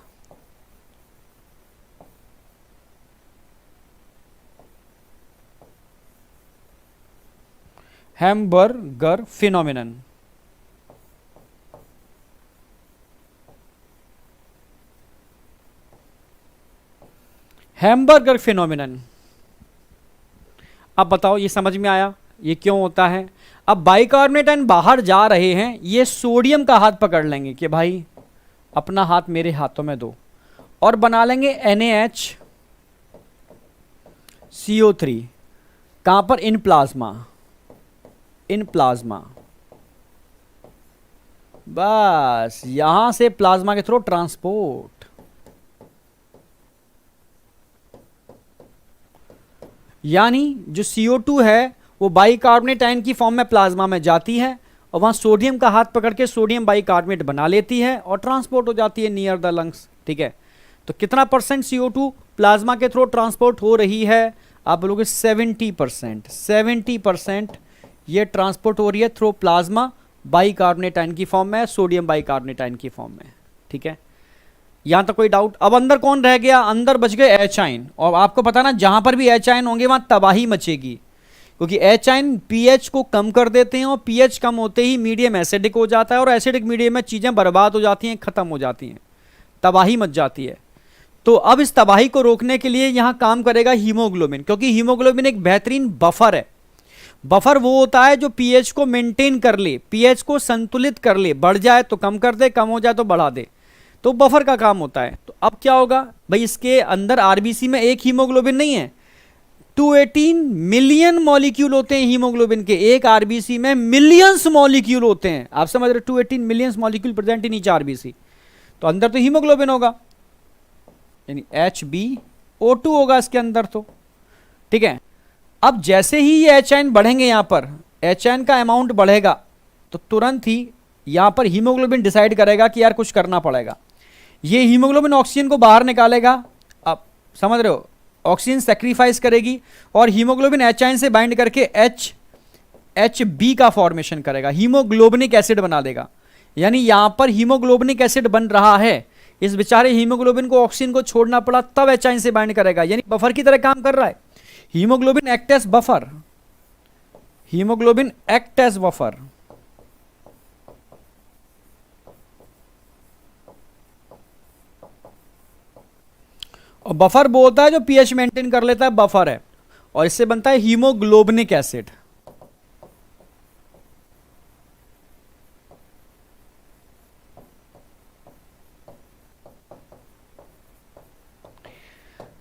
hamburger phenomenon. Hamburger phenomenon. अब बताओ ये समझ में आया ये क्यों होता है? अब बाइकार्बोनेट आयन बाहर जा रहे हैं, ये सोडियम का हाथ पकड़ लेंगे कि भाई अपना हाथ मेरे हाथों में दो, और बना लेंगे NaHCO3। कहां पर? In plasma, in plasma. बस यहां से प्लाज्मा के थ्रू ट्रांसपोर्ट। यानी जो CO2 है वो बाइकार्बोनेट आयन की फॉर्म में प्लाज्मा में जाती है, और वहां सोडियम का हाथ पकड़ के सोडियम बाइकार्बोनेट बना लेती है और ट्रांसपोर्ट हो जाती है नियर द लंग्स, ठीक है। तो कितना % CO2 प्लाज्मा के थ्रू ट्रांसपोर्ट हो रही है? आप बोलोगे 70%। 70% ये ट्रांसपोर्ट हो रही है थ्रू प्लाज्मा बाइकार्बोनेट आयन की फॉर्म में, सोडियम बाइकार्बोनेट आयन की फॉर्म में, ठीक है। यहां तक कोई डाउट? अब अंदर कौन रह गया? अंदर बच गए H आयन, और आपको पता ना जहां पर भी H आयन होंगे वहां तबाही मचेगी, क्योंकि H आयन pH को कम कर देते हैं, और pH कम होते ही मीडियम एसिडिक हो जाता है, और एसिडिक मीडियम में चीजें बर्बाद हो जाती हैं, खत्म हो जाती हैं, तबाही मच जाती है। तो अब इस तबाही को रोकने के लिए यहां काम करेगा हीमोग्लोबिन, क्योंकि हीमोग्लोबिन एक बेहतरीन बफर है। बफर वो होता है जो pH को मेंटेन कर ले, pH को संतुलित कर ले, बढ़ जाए तो कम कर दे, कम हो जाए तो बढ़ा दे, तो बफर का काम होता है। तो अब क्या होगा भाई? इसके अंदर आरबीसी में एक हीमोग्लोबिन नहीं है, 218 मिलियन मॉलिक्यूल होते हैं हीमोग्लोबिन के। एक आरबीसी में मिलियंस मॉलिक्यूल होते हैं, आप समझ रहे? 218 millions molecule present in each RBC. तो अंदर तो हीमोग्लोबिन होगा, यानी HbO2 होगा इसके अंदर, तो ठीक है। अब जैसे ही ये H आयन बढ़ेंगे, यहां पर H आयन का अमाउंट बढ़ेगा, तो तुरंत ही यहां पर हीमोग्लोबिन डिसाइड करेगा कि यार कुछ करना पड़ेगा। ये हीमोग्लोबिन ऑक्सीजन को बाहर निकालेगा, आप समझ रहे हो? ऑक्सीजन सेक्रीफाइस करेगी, और हीमोग्लोबिन H आयन से बाइंड करके HB का फॉर्मेशन करेगा, हीमोग्लोबिनिक एसिड बना देगा। यानी यहां पर हीमोग्लोबिनिक एसिड बन रहा है, इस बेचारे हीमोग्लोबिन को ऑक्सीजन को छोड़ना पड़ा, तब H आयन से बाइंड करेगा, यानी बफर की तरह काम कर रहा है। Haemoglobin act as buffer, haemoglobin act as buffer. और बफर वो होता है जो पीएच मेंटेन कर लेता है, बफर है। और इससे बनता है हीमोग्लोबिनिक एसिड।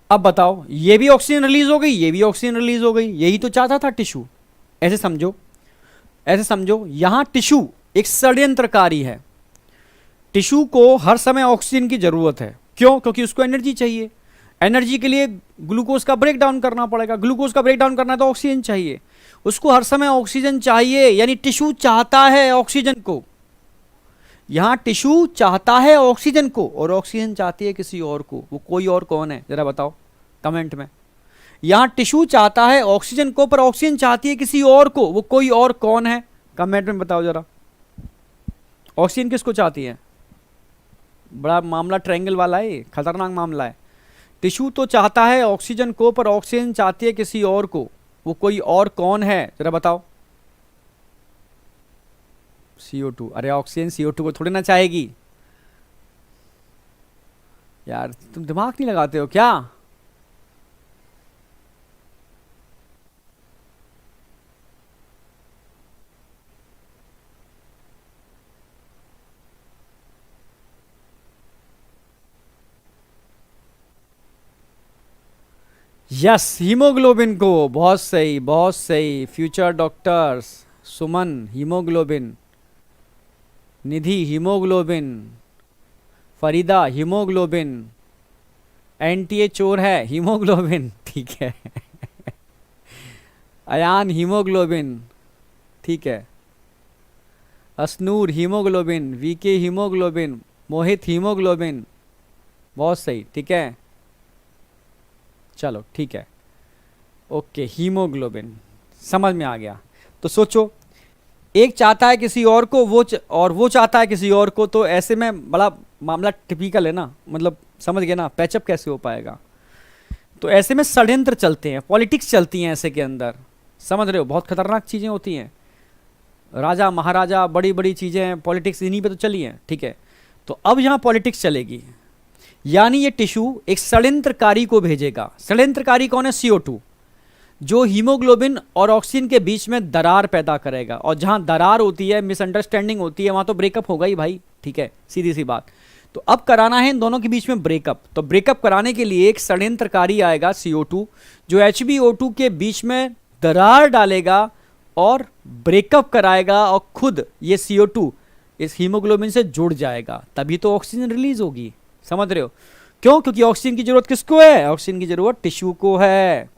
अब बताओ, ये भी ऑक्सीजन रिलीज हो गई, ये भी ऑक्सीजन रिलीज हो गई, यही तो चाहता था टिश्यू। ऐसे समझो, ऐसे समझो, यहां टिश्यू एक षड्यंत्रकारी है। टिश्यू को हर समय ऑक्सीजन की जरूरत है। क्यों? क्योंकि उसको एनर्जी चाहिए। एनर्जी के लिए ग्लूकोज का ब्रेक डाउन करना पड़ेगा। ग्लूकोज का ब्रेक डाउन करना है तो ऑक्सीजन चाहिए। उसको हर समय ऑक्सीजन चाहिए, यानी टिश्यू चाहता है ऑक्सीजन को। यहां टिश्यू चाहता है ऑक्सीजन को और ऑक्सीजन चाहती है किसी और को। वो कोई और कौन है जरा बताओ कमेंट में। यहां टिश्यू चाहता है ऑक्सीजन को पर ऑक्सीजन चाहती है किसी और को। वो कोई और कौन है कमेंट में बताओ जरा। ऑक्सीजन किसको चाहती है? बड़ा मामला ट्रायंगल वाला है, खतरनाक मामला है। टिश्यू तो चाहता है ऑक्सीजन को पर ऑक्सीजन चाहती है किसी और को। वो कोई और कौन है जरा बताओ। CO2। अरे ऑक्सीजन CO2 को थोड़ी ना चाहेगी यार, तुम दिमाग नहीं लगाते हो क्या? यस, हीमोग्लोबिन को। बहुत सही, बहुत सही। फ्यूचर डॉक्टर्स, सुमन हीमोग्लोबिन, निधि हीमोग्लोबिन, फरीदा हीमोग्लोबिन, एनटीए चोर है हीमोग्लोबिन, ठीक है। अयान हीमोग्लोबिन, ठीक है। असनूर हीमोग्लोबिन, वीके हीमोग्लोबिन, मोहित हीमोग्लोबिन, बहुत सही, ठीक है। चलो ठीक है, ओके, हीमोग्लोबिन समझ में आ गया। तो सोचो, एक चाहता है किसी और को, और वो चाहता है किसी और को, तो ऐसे में बड़ा मामला टिपिकल है ना, मतलब समझ गए ना, पैचअप कैसे हो पाएगा। तो ऐसे में षड्यंत्र चलते हैं, पॉलिटिक्स चलती हैं ऐसे के अंदर, समझ रहे हो, बहुत खतरनाक चीज़ें होती हैं। राजा महाराजा, बड़ी बड़ी चीज़ें, पॉलिटिक्स इन्हीं पे तो चली हैं, ठीक है। तो अब यहाँ पॉलिटिक्स चलेगी, यानी ये टिश्यू एक षड्यंत्रकारी को भेजेगा। षड्यंत्रकारी कौन है? CO2, जो हीमोग्लोबिन और ऑक्सीजन के बीच में दरार पैदा करेगा। और जहां दरार होती है, मिसअंडरस्टैंडिंग होती है, वहां तो ब्रेकअप होगा ही भाई, ठीक है, सीधी सी बात। तो अब कराना है इन दोनों के बीच में ब्रेकअप। तो ब्रेकअप कराने के लिए एक षड्यंत्रकारी आएगा CO2, जो HbO2 के बीच में दरार डालेगा और ब्रेकअप कराएगा, और खुद ये CO2 इस हीमोग्लोबिन से जुड़ जाएगा, तभी तो ऑक्सीजन रिलीज होगी। समझ रहे हो क्यों? क्योंकि ऑक्सीजन की जरूरत किसको है? ऑक्सीजन की जरूरत टिश्यू को है।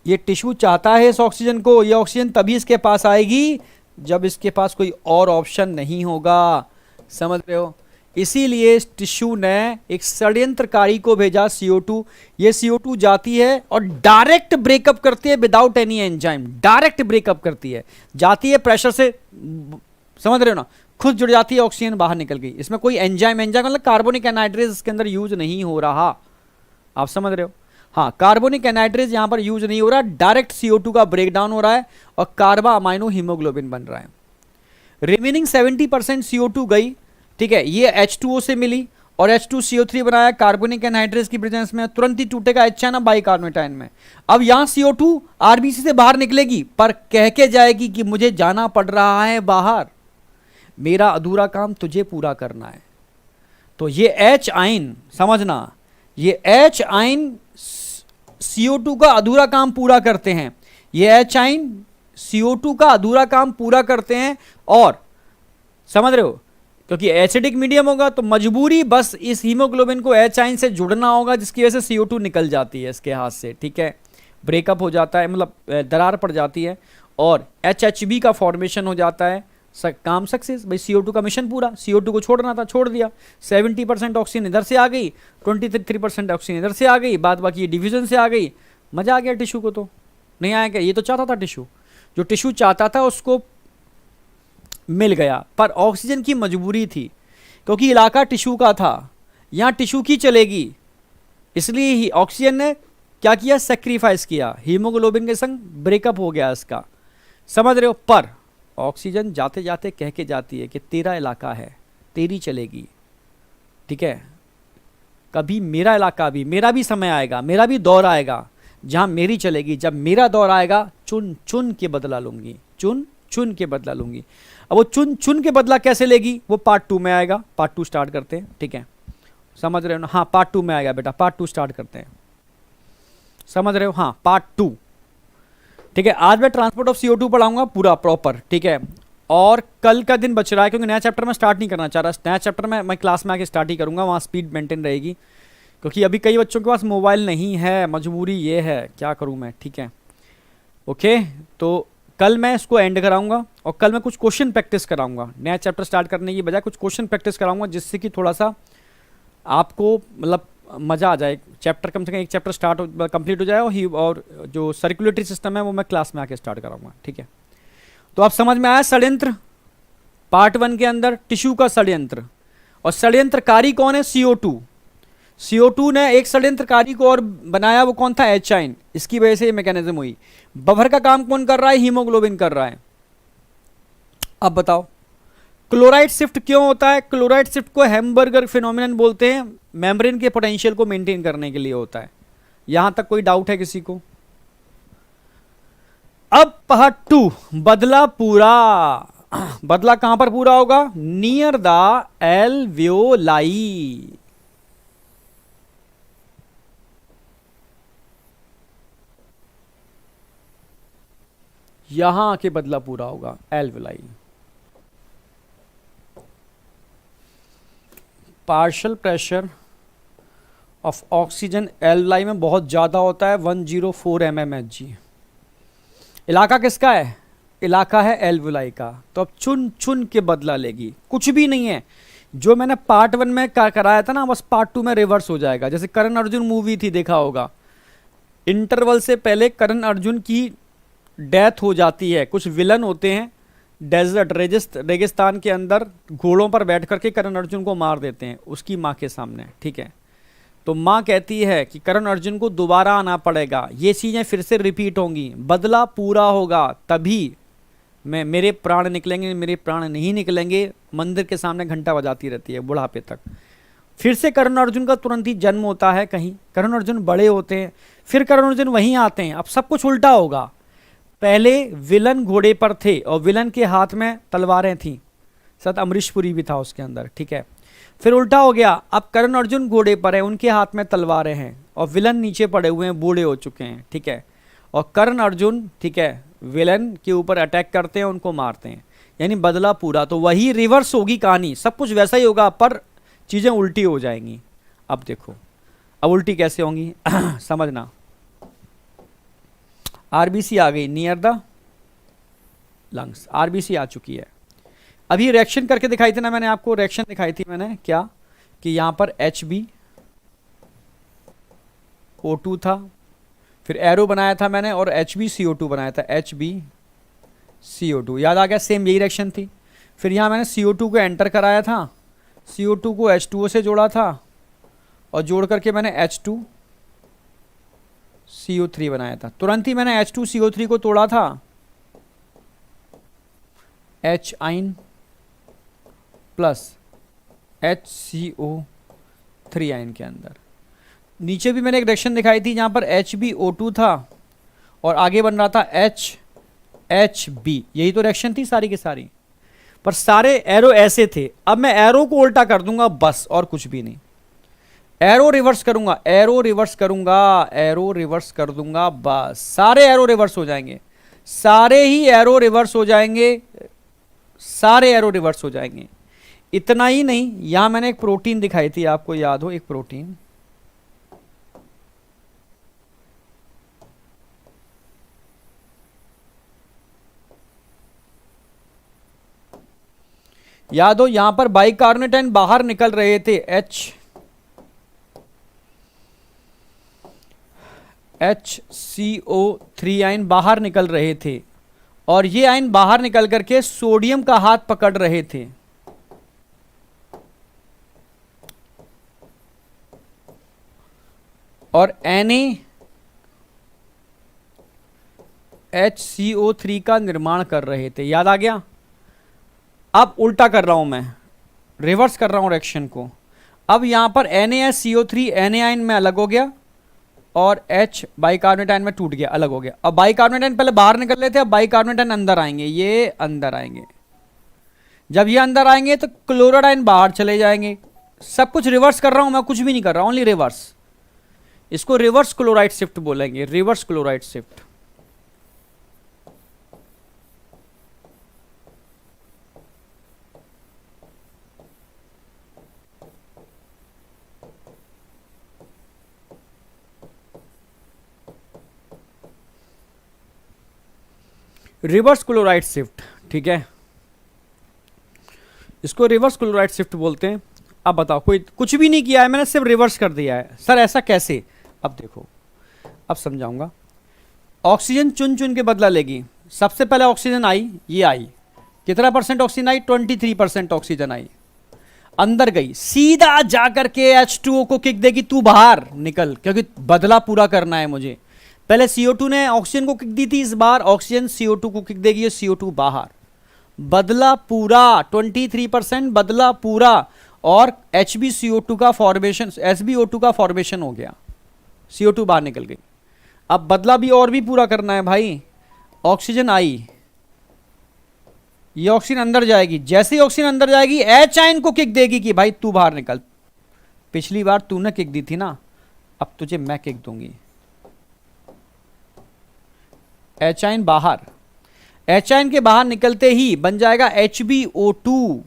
ये टिश्यू चाहता है इस ऑक्सीजन को। ये ऑक्सीजन तभी इसके पास आएगी जब इसके पास कोई और ऑप्शन नहीं होगा। समझ रहे हो? इसीलिए इस टिश्यू ने एक षड्यंत्रकारी को भेजा, CO2। ये CO2 जाती है और डायरेक्ट ब्रेकअप करती है without any enzyme. Direct breakup करती है, जाती है प्रेशर से, समझ रहे हो ना, खुद जुड़ जाती है, ऑक्सीजन बाहर निकल गई। इसमें कोई एंजाइम मतलब कार्बोनिक एनहाइड्रेज इसके अंदर यूज नहीं हो रहा। आप समझ रहे हो? हाँ, कार्बोनिक एनहाइड्रेज यहां पर यूज नहीं हो रहा, डायरेक्ट CO2 का ब्रेकडाउन हो रहा है और कार्बा अमाइनो हीमोग्लोबिन बन रहा है। रिमेनिंग 70% CO2 गई, ठीक है, ये H2O से मिली और H2CO3 बनाया कार्बोनिक एनहाइड्रेज की प्रेजेंस में, तुरंत ही टूटेगा H ना बाइकार्बोनेटाइन में। अब यहां CO2 RBC से बाहर निकलेगी, पर कह के जाएगी कि मुझे जाना पड़ रहा है बाहर, मेरा अधूरा काम तुझे पूरा करना है। तो ये H आइन समझना, ये H आइन CO2 का अधूरा काम पूरा करते हैं। ये H आइन CO2 का अधूरा काम पूरा करते हैं। और समझ रहे हो, क्योंकि एसिडिक मीडियम होगा तो मजबूरी बस इस हीमोग्लोबिन को H आइन से जुड़ना होगा, जिसकी वजह से CO2 निकल जाती है इसके हाथ से, ठीक है, ब्रेकअप हो जाता है, मतलब दरार पड़ जाती है और HHB का फॉर्मेशन हो जाता है। काम सक्सेस भाई, CO2 का मिशन पूरा। CO2 को छोड़ना था, छोड़ दिया। 70% ऑक्सीजन इधर से आ गई, 23% ऑक्सीजन इधर से आ गई, बाद बाकी डिवीजन से आ गई। मजा आ गया टिश्यू को, तो नहीं आया क्या? ये तो चाहता था टिश्यू, जो टिश्यू चाहता था उसको मिल गया, पर ऑक्सीजन की मजबूरी थी, क्योंकि इलाका टिश्यू का था, यहां टिश्यू की चलेगी, इसलिए ही ऑक्सीजन ने क्या किया? सेक्रीफाइस किया, हीमोग्लोबिन के संग ब्रेकअप हो गया इसका। समझ रहे हो? पर ऑक्सीजन जाते जाते कह के जाती है कि तेरा इलाका है, तेरी चलेगी, ठीक है, कभी मेरा इलाका भी, मेरा भी समय आएगा, मेरा भी दौर आएगा जहां मेरी चलेगी। जब मेरा दौर आएगा चुन चुन के बदला लूंगी, चुन चुन के बदला लूंगी। अब वो चुन चुन के बदला कैसे लेगी, वो पार्ट 2 में आएगा। पार्ट 2 स्टार्ट करते हैं, ठीक है, समझ रहे हो ना? हाँ पार्ट 2 में आएगा बेटा, पार्ट 2 स्टार्ट करते हैं, समझ रहे हो? हाँ पार्ट 2, ठीक है। आज मैं ट्रांसपोर्ट ऑफ CO2 पढ़ाऊंगा पूरा प्रॉपर, ठीक है। और कल का दिन बच रहा है क्योंकि नया चैप्टर में स्टार्ट नहीं करना चाह रहा। नया चैप्टर में मैं क्लास में आके स्टार्ट ही करूंगा, वहाँ स्पीड मेंटेन रहेगी, क्योंकि अभी कई बच्चों के पास मोबाइल नहीं है, मजबूरी ये है, क्या करूं मैं, ठीक है। ओके, तो कल मैं इसको एंड कराऊंगा और कल मैं कुछ क्वेश्चन प्रैक्टिस कराऊंगा। नया चैप्टर स्टार्ट करने की बजाय कुछ क्वेश्चन प्रैक्टिस कराऊंगा, जिससे कि थोड़ा सा आपको मतलब मज़ा आ जाए। चैप्टर कम से कम एक चैप्टर स्टार्ट कंप्लीट हो जाए, और जो सर्कुलेटरी सिस्टम है वो मैं क्लास में आके स्टार्ट कराऊंगा, ठीक है। तो आप समझ में आया षड्यंत्र पार्ट 1 के अंदर, टिश्यू का षड्यंत्र। और षड्यंत्रकारी कौन है? CO2। CO2 ने एक षड्यंत्रकारी को और बनाया, वो कौन था? H ion. इसकी वजह से ये मैकेनिज्म हुई। बफर का काम कौन कर रहा है? हीमोग्लोबिन कर रहा है। अब बताओ क्लोराइड शिफ्ट क्यों होता है? क्लोराइड शिफ्ट को हैम्बर्गर फिनोमिनन बोलते हैं, मेम्ब्रेन के पोटेंशियल को मेंटेन करने के लिए होता है। यहां तक कोई डाउट है किसी को? अब पार्ट 2, बदला पूरा। बदला कहां पर पूरा होगा? Near the alveoli. यहां आके बदला पूरा होगा, alveoli. Partial pressure of oxygen alveoli में बहुत ज्यादा होता है, 104 mmHg। इलाका किसका है? इलाका है एल्वियोलाई का। तो अब चुन चुन के बदला लेगी, कुछ भी नहीं है। जो मैंने पार्ट 1 में कराया था ना, बस पार्ट 2 में रिवर्स हो जाएगा। जैसे करण अर्जुन मूवी थी, देखा होगा, इंटरवल से पहले करण अर्जुन की डेथ हो जाती है। कुछ विलन होते हैं डेजर्ट रेगिस्तान के अंदर, घोड़ों पर बैठ करके करण अर्जुन को मार देते हैं उसकी माँ के सामने, ठीक है। तो माँ कहती है कि करण अर्जुन को दोबारा आना पड़ेगा, ये चीज़ें फिर से रिपीट होंगी, बदला पूरा होगा, तभी मेरे प्राण निकलेंगे। मेरे प्राण नहीं निकलेंगे। मंदिर के सामने घंटा बजाती रहती है बुढ़ापे तक। फिर से करण अर्जुन का तुरंत ही जन्म होता है कहीं, करण अर्जुन बड़े होते हैं, फिर करण अर्जुन वहीं आते हैं। अब सब कुछ उल्टा होगा। पहले विलन घोड़े पर थे और विलन के हाथ में तलवारें थी, सत अमरीशपुरी भी था उसके अंदर, ठीक है। फिर उल्टा हो गया, अब करण अर्जुन घोड़े पर है, उनके हाथ में तलवारें हैं, और विलन नीचे पड़े हुए हैं, बूढ़े हो चुके हैं, ठीक है। और करण अर्जुन, ठीक है, विलन के ऊपर अटैक करते हैं, उनको मारते हैं, यानी बदला पूरा। तो वही रिवर्स होगी कहानी, सब कुछ वैसा ही होगा, पर चीज़ें उल्टी हो जाएंगी। अब देखो, अब उल्टी कैसे होंगी समझना। RBC आ गई नियर द लंग्स, RBC आ चुकी है। अभी रिएक्शन करके दिखाई थी ना मैंने आपको, रिएक्शन दिखाई थी मैंने क्या, कि यहां पर HbO2 था, फिर एरो बनाया था मैंने और HbCO2 बनाया था, HbCO2 याद आ गया, सेम यही रिएक्शन थी। फिर यहां मैंने CO2 को एंटर कराया था, CO2 को H2O से जोड़ा था, और जोड़ करके मैंने H2CO3 बनाया था। तुरंत ही मैंने H2CO3 को तोड़ा था H आइन प्लस HCO3 आइन के अंदर। नीचे भी मैंने एक रिएक्शन दिखाई थी जहां पर HbO2 था और आगे बन रहा था HB। यही तो रिएक्शन थी सारी की सारी, पर सारे एरो ऐसे थे। अब मैं एरो को उल्टा कर दूंगा बस, और कुछ भी नहीं। एरो रिवर्स करूंगा, एरो रिवर्स करूंगा, एरो रिवर्स कर दूंगा, बस सारे एरो रिवर्स हो जाएंगे, सारे ही एरो रिवर्स हो जाएंगे, सारे एरो रिवर्स हो जाएंगे। इतना ही नहीं, यहां मैंने एक प्रोटीन दिखाई थी, आपको याद हो, एक प्रोटीन, याद हो, यहां पर बाइकार्बोनेट बाहर निकल रहे थे, HCO3 आयन बाहर निकल रहे थे, और ये आयन बाहर निकल करके सोडियम का हाथ पकड़ रहे थे। और NaHCO3 का निर्माण कर रहे थे, याद आ गया। अब उल्टा कर रहा हूं मैं, रिवर्स कर रहा हूं रिएक्शन को। अब यहां पर NaCO3 Na आयन में अलग हो गया और H बाइकार्बोनेट आयन में टूट गया, अलग हो गया। अब बाइकार्बोनेट आयन पहले बाहर निकल रहे थे, अब बाइकार्बोनेट आयन अंदर आएंगे, ये अंदर आएंगे। जब ये अंदर आएंगे तो क्लोराइड आयन बाहर चले जाएंगे। सब कुछ रिवर्स कर रहा हूं मैं, कुछ भी नहीं कर रहा हूं, ओनली रिवर्स। इसको रिवर्स क्लोराइड शिफ्ट बोलेंगे, reverse chloride shift. Reverse chloride shift, ठीक है, इसको रिवर्स क्लोराइड शिफ्ट बोलते हैं। अब बताओ, कोई कुछ भी नहीं किया है मैंने, सिर्फ रिवर्स कर दिया है। सर ऐसा कैसे? अब देखो, अब समझाऊंगा। ऑक्सीजन चुन चुन के बदला लेगी। सबसे पहले ऑक्सीजन आई, ये आई, कितना परसेंट ऑक्सीजन आई? 23% ऑक्सीजन आई, अंदर गई, सीधा जाकर के H2O को किक देगी, तू बाहर निकल, क्योंकि बदला पूरा करना है मुझे। पहले CO2 ने ऑक्सीजन को किक दी थी, इस बार ऑक्सीजन CO2 को किक देगी, CO2 बाहर, बदला पूरा, 23% बदला पूरा, और HbCO2 का फॉर्मेशन, SbO2 का फॉर्मेशन हो गया, CO2 बाहर निकल गई। अब बदला भी और भी पूरा करना है भाई। ऑक्सीजन आई, ये ऑक्सीजन अंदर जाएगी, जैसे ही ऑक्सीजन अंदर जाएगी H आयन को किक देगी कि भाई तू बाहर निकल। पिछली बार तूने किक दी थी ना, अब तुझे मैं किक दूंगी। H आयन बाहर, H आयन के बाहर निकलते ही बन जाएगा HbO2।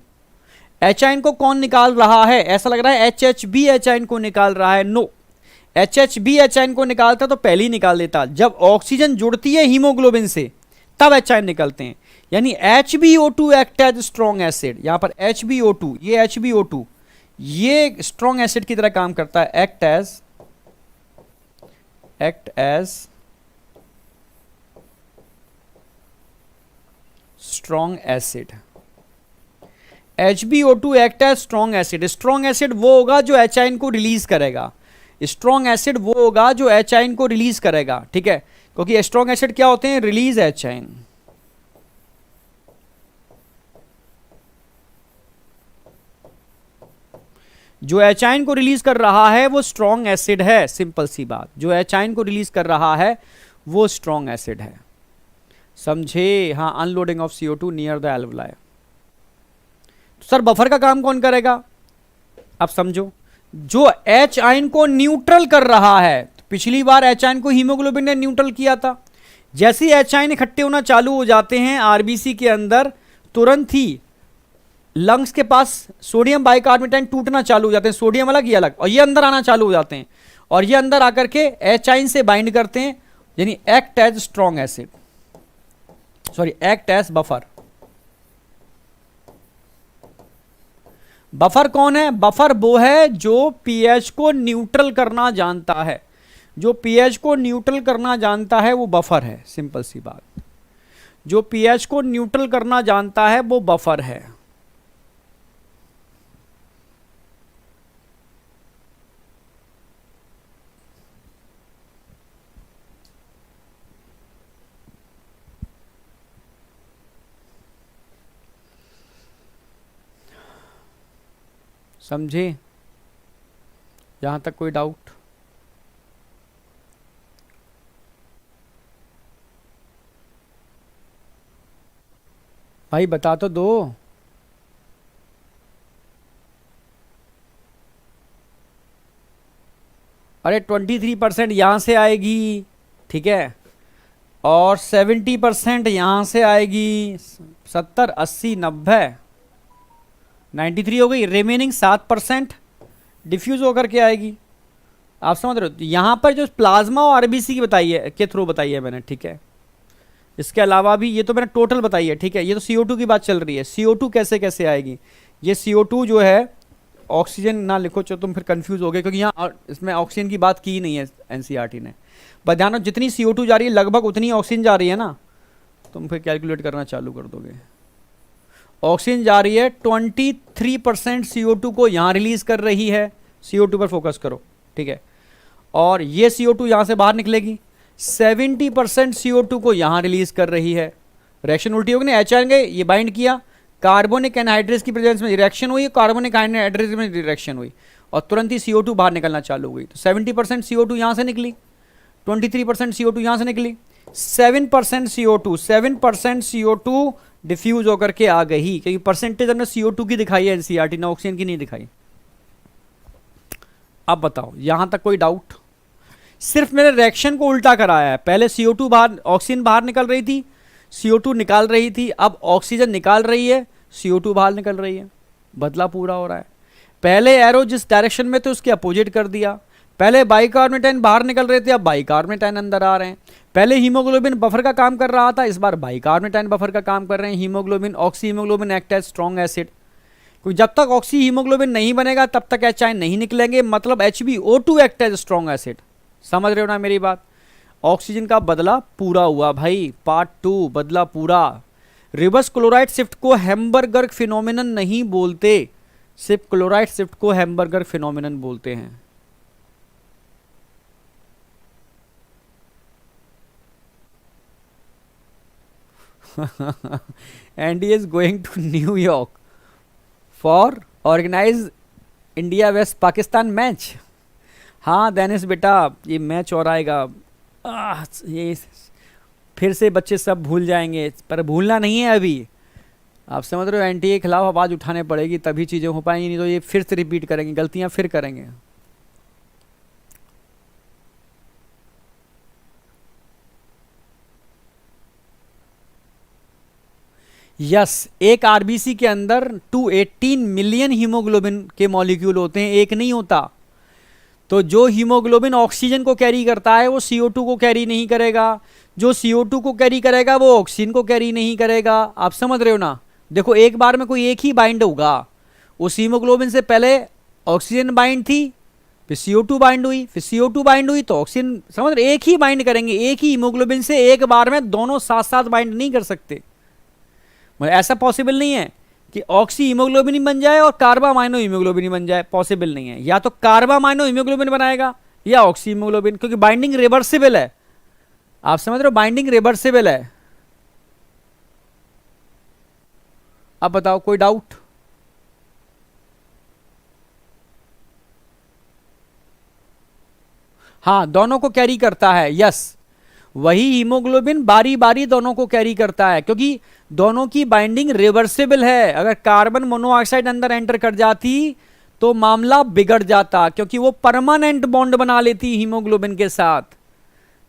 H आयन को कौन निकाल रहा है? ऐसा लग रहा है HHB H आयन को निकाल रहा है। नो, HHB H आयन को निकालता तो पहले ही निकाल देता। जब ऑक्सीजन जुड़ती है हीमोग्लोबिन से तब H आयन निकलते हैं, यानी HbO2 act as strong acid. यहां पर HbO2, ये HbO2 ये स्ट्रॉन्ग एसिड की तरह काम करता है, act as strong acid. HbO2 act as strong acid. Strong acid वो होगा जो H आयन को रिलीज करेगा, स्ट्रॉन्ग एसिड वो होगा जो H आयन को रिलीज करेगा, ठीक है, क्योंकि स्ट्रॉन्ग एसिड क्या होते हैं? Release H ion. जो H आयन को रिलीज कर रहा है वो स्ट्रॉन्ग एसिड है, सिंपल सी बात। जो H आयन को रिलीज कर रहा है वो स्ट्रॉन्ग एसिड है, समझे? हाँ, unloading of CO2 near the alveoli. Sir buffer का काम कौन करेगा? अब समझो, जो H आयन को न्यूट्रल कर रहा है, पिछली बार H आयन को हीमोग्लोबिन ने न्यूट्रल किया था। जैसे ही H आयन इकट्ठे होना चालू हो जाते हैं आरबीसी के अंदर, तुरंत ही लंग्स के पास सोडियम बाइकार्बोनेट आयन टूटना चालू हो जाते हैं, सोडियम अलग ये अलग, और ये अंदर आना चालू हो जाते हैं, और ये अंदर आकर के H आयन से बाइंड करते हैं, यानी act as strong acid, sorry act as buffer. Buffer कौन है? बफर वो है जो pH को न्यूट्रल करना जानता है। जो pH को न्यूट्रल करना जानता है वो बफर है, सिंपल सी बात। जो pH को न्यूट्रल करना जानता है वो बफर है। समझे? यहां तक कोई डाउट? भाई बता तो दो। अरे 23% यहां से आएगी, ठीक है, और 70% यहां से आएगी, 70, 80, 90, 93 हो गई। रिमेनिंग 7% डिफ्यूज होकर के आएगी। आप समझ रहे हो? यहां पर जो प्लाज्मा और आरबीसी की बताई है, के थ्रू बताई है मैंने, ठीक है। इसके अलावा भी ये तो मैंने टोटल बताई है, ठीक है। ये तो CO2 की बात चल रही है। CO2 कैसे कैसे आएगी? ये CO2 जो है, ऑक्सीजन ना लिखो तो तुम फिर कंफ्यूज हो गए, क्योंकि यहाँ इसमें ऑक्सीजन की बात की ही नहीं है एनसीईआरटी ने। बस ध्यान रखो, जितनी CO2 जा रही है लगभग उतनी ऑक्सीजन जा रही है ना, तुम फिर कैलकुलेट करना चालू कर दोगे। ऑक्सीजन जा रही है 23% CO2 को यहाँ रिलीज कर रही है, CO2 पर फोकस करो, ठीक है। और ये CO2 यहाँ से बाहर निकलेगी, 70% CO2 को यहाँ रिलीज कर रही है। रिएक्शन उल्टी होगी ना, H आएंगे, ये बाइंड किया, कार्बोनिक एनहाइड्रेस की प्रेजेंस में रिएक्शन हुई, कार्बोनिक एनहाइड्रेस में रिएक्शन हुई, और तुरंत ही CO2 बाहर निकलना चालू हो गई। तो 70% CO2 यहाँ से निकली, 23% CO2 यहाँ से निकली, 7% CO2 डिफ्यूज होकर के आ गई, क्योंकि परसेंटेज हमने CO2 की दिखाई है NCERT ने, ऑक्सीजन की नहीं दिखाई। अब बताओ यहां तक कोई डाउट? सिर्फ मेरे रिएक्शन को उल्टा कराया है। पहले CO2 बाहर, ऑक्सीजन बाहर निकल रही थी, CO2 निकाल रही थी, अब ऑक्सीजन निकाल रही है, CO2 बाहर निकल रही है। बदला पूरा हो रहा है। पहले एरो जिस डायरेक्शन में थे उसके अपोजिट कर दिया। पहले बाइकार्बोनेट आयन बाहर निकल रहे थे, अब बाइकार्बोनेट आयन अंदर आ रहे हैं। पहले हीमोग्लोबिन बफर का काम कर रहा था, इस बार बाइकार्बोनेट आयन बफर का काम कर रहे हैं। Haemoglobin, oxy haemoglobin act as strong acid, क्योंकि जब तक ऑक्सी हीमोग्लोबिन नहीं बनेगा तब तक H आयन नहीं निकलेंगे, मतलब HbO2 act as strong acid. समझ रहे हो ना मेरी बात? ऑक्सीजन का बदला पूरा हुआ भाई, पार्ट 2 बदला पूरा। रिवर्स क्लोराइड शिफ्ट को हैम्बर्गर फिनोमिनन नहीं बोलते, सिर्फ क्लोराइड शिफ्ट को हैम्बर्गर फिनोमिनन बोलते हैं। And he is going to New York for organise India west Pakistan match. हाँ देनिस बेटा, ये मैच और आएगा। ये फिर से बच्चे सब भूल जाएंगे, पर भूलना नहीं है अभी। आप समझ रहे हो, एंटी के खिलाफ आवाज़ उठाने पड़ेगी तभी चीज़ें हो पाएंगी, नहीं तो ये फिर से रिपीट करेंगे, गलतियां फिर करेंगे। यस, एक आरबीसी के अंदर 218 मिलियन हीमोग्लोबिन के मॉलिक्यूल होते हैं, एक नहीं होता। तो जो हीमोग्लोबिन ऑक्सीजन को कैरी करता है वो CO2 को कैरी नहीं करेगा, जो CO2 को कैरी करेगा वो ऑक्सीजन को कैरी नहीं करेगा। आप समझ रहे हो ना? देखो एक बार में कोई एक ही बाइंड होगा, उस हीमोग्लोबिन से पहले ऑक्सीजन बाइंड थी, फिर CO2 बाइंड हुई, फिर CO2 बाइंड हुई तो ऑक्सीजन। समझ रहे? एक ही बाइंड करेंगे, एक ही हीमोग्लोबिन से एक बार में दोनों साथ साथ बाइंड नहीं कर सकते। मतलब ऐसा पॉसिबल नहीं है कि ऑक्सी हीमोग्लोबिन ही बन जाए और कार्बामाइनो हीमोग्लोबिन ही बन जाए, पॉसिबल नहीं है। या तो कार्बामाइनो हीमोग्लोबिन बनाएगा या ऑक्सी हीमोग्लोबिन, क्योंकि बाइंडिंग रिवर्सिबल है। आप समझ रहे हो, बाइंडिंग रिवर्सिबल है। अब बताओ कोई डाउट? हाँ दोनों को कैरी करता है, यस। वही हीमोग्लोबिन बारी बारी दोनों को कैरी करता है, क्योंकि दोनों की बाइंडिंग रिवर्सिबल है। अगर कार्बन मोनोऑक्साइड अंदर एंटर कर जाती तो मामला बिगड़ जाता, क्योंकि वो परमानेंट बॉन्ड बना लेती हीमोग्लोबिन के साथ।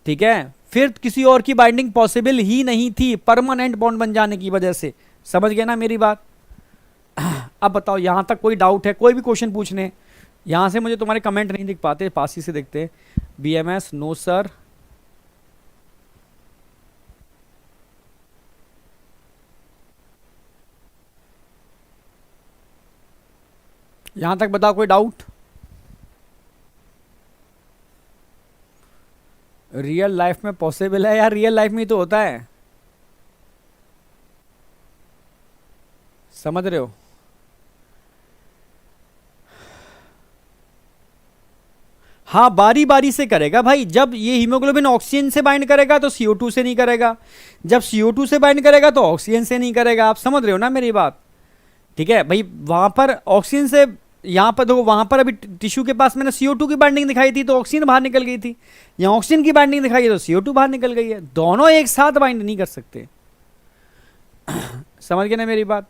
ठीक है, फिर किसी और की बाइंडिंग पॉसिबल ही नहीं थी, परमानेंट बॉन्ड बन जाने की वजह से। समझ गए ना मेरी बात? अब बताओ यहां तक कोई डाउट है? कोई भी क्वेश्चन पूछने, यहां से मुझे तुम्हारे कमेंट नहीं दिख पाते, पास ही से दिखते। BMS no sir. यहां तक बताओ कोई डाउट? रियल लाइफ में पॉसिबल है यार, रियल लाइफ में ही तो होता है। समझ रहे हो? हाँ बारी बारी से करेगा भाई। जब ये हीमोग्लोबिन ऑक्सीजन से बाइंड करेगा तो CO2 से नहीं करेगा, जब CO2 से बाइंड करेगा तो ऑक्सीजन से नहीं करेगा। आप समझ रहे हो ना मेरी बात? ठीक है भाई, वहां पर ऑक्सीजन से, यहां पर देखो, वहां पर अभी टिश्यू के पास मैंने CO2 की बाइंडिंग दिखाई थी तो ऑक्सीजन बाहर निकल गई थी, यहाँ ऑक्सीजन की बाइंडिंग दिखाई है तो CO2 बाहर निकल गई है। दोनों एक साथ बाइंड नहीं कर सकते। समझ गए ना मेरी बात?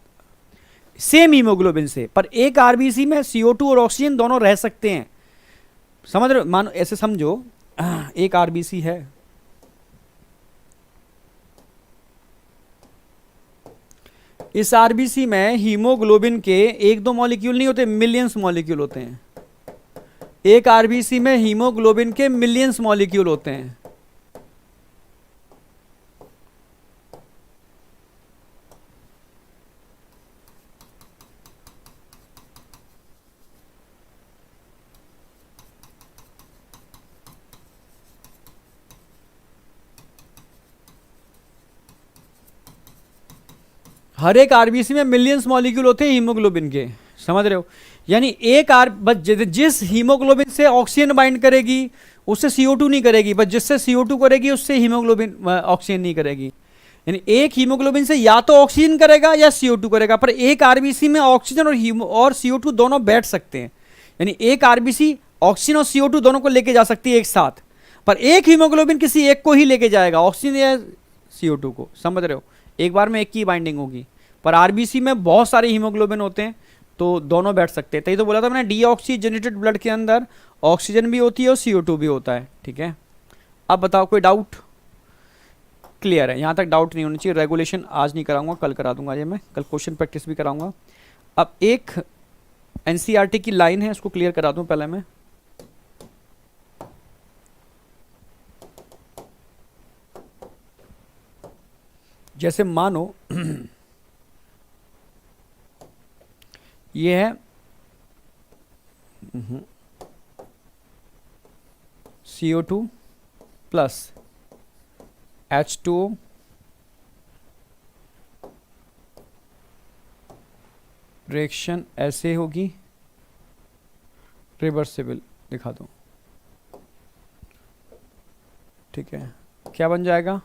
सेम हीमोग्लोबिन से, पर एक आरबीसी में CO2 और ऑक्सीजन दोनों रह सकते हैं। समझ रहे हो? मानो ऐसे समझो, एक आरबीसी है, इस आरबीसी में हीमोग्लोबिन के एक दो मॉलिक्यूल नहीं होते, मिलियंस मॉलिक्यूल होते हैं। एक आरबीसी में हीमोग्लोबिन के मिलियंस मॉलिक्यूल होते हैं। हर एक आरबीसी में मिलियंस मॉलिक्यूल होते हैं हीमोग्लोबिन के। समझ रहे हो? यानी एक बस जिस हीमोग्लोबिन से ऑक्सीजन बाइंड करेगी उससे CO2 नहीं करेगी, बस जिससे CO2 करेगी उससे हीमोग्लोबिन ऑक्सीजन नहीं करेगी। यानी एक हीमोग्लोबिन से या तो ऑक्सीजन करेगा या CO2 करेगा, पर एक आरबीसी में ऑक्सीजन और CO2 दोनों बैठ सकते हैं। यानी एक आरबीसी ऑक्सीजन और CO2 दोनों को लेके जा सकती है एक साथ, पर एक हीमोग्लोबिन किसी एक को ही लेके जाएगा, ऑक्सीजन या CO2 को, समझ रहे हो, एक बार में एक की बाइंडिंग होगी। पर आरबीसी में बहुत सारे हीमोग्लोबिन होते हैं तो दोनों बैठ सकते हैं। तभी तो बोला था मैंने, डीऑक्सीजनेटेड ब्लड के अंदर ऑक्सीजन भी होती है और CO2 भी होता है, ठीक है। अब बताओ कोई डाउट? क्लियर है, यहाँ तक डाउट नहीं होना चाहिए। रेगुलेशन आज नहीं कराऊंगा, कल करा दूंगा ये मैं, कल क्वेश्चन प्रैक्टिस भी कराऊंगा। अब एक एनसीईआरटी की लाइन है, उसको क्लियर करा दूं पहले मैं। जैसे मानो ये है CO2 प्लस H2O रिएक्शन ऐसे होगी, रिवर्सिबल दिखा दो, ठीक है। क्या बन जाएगा?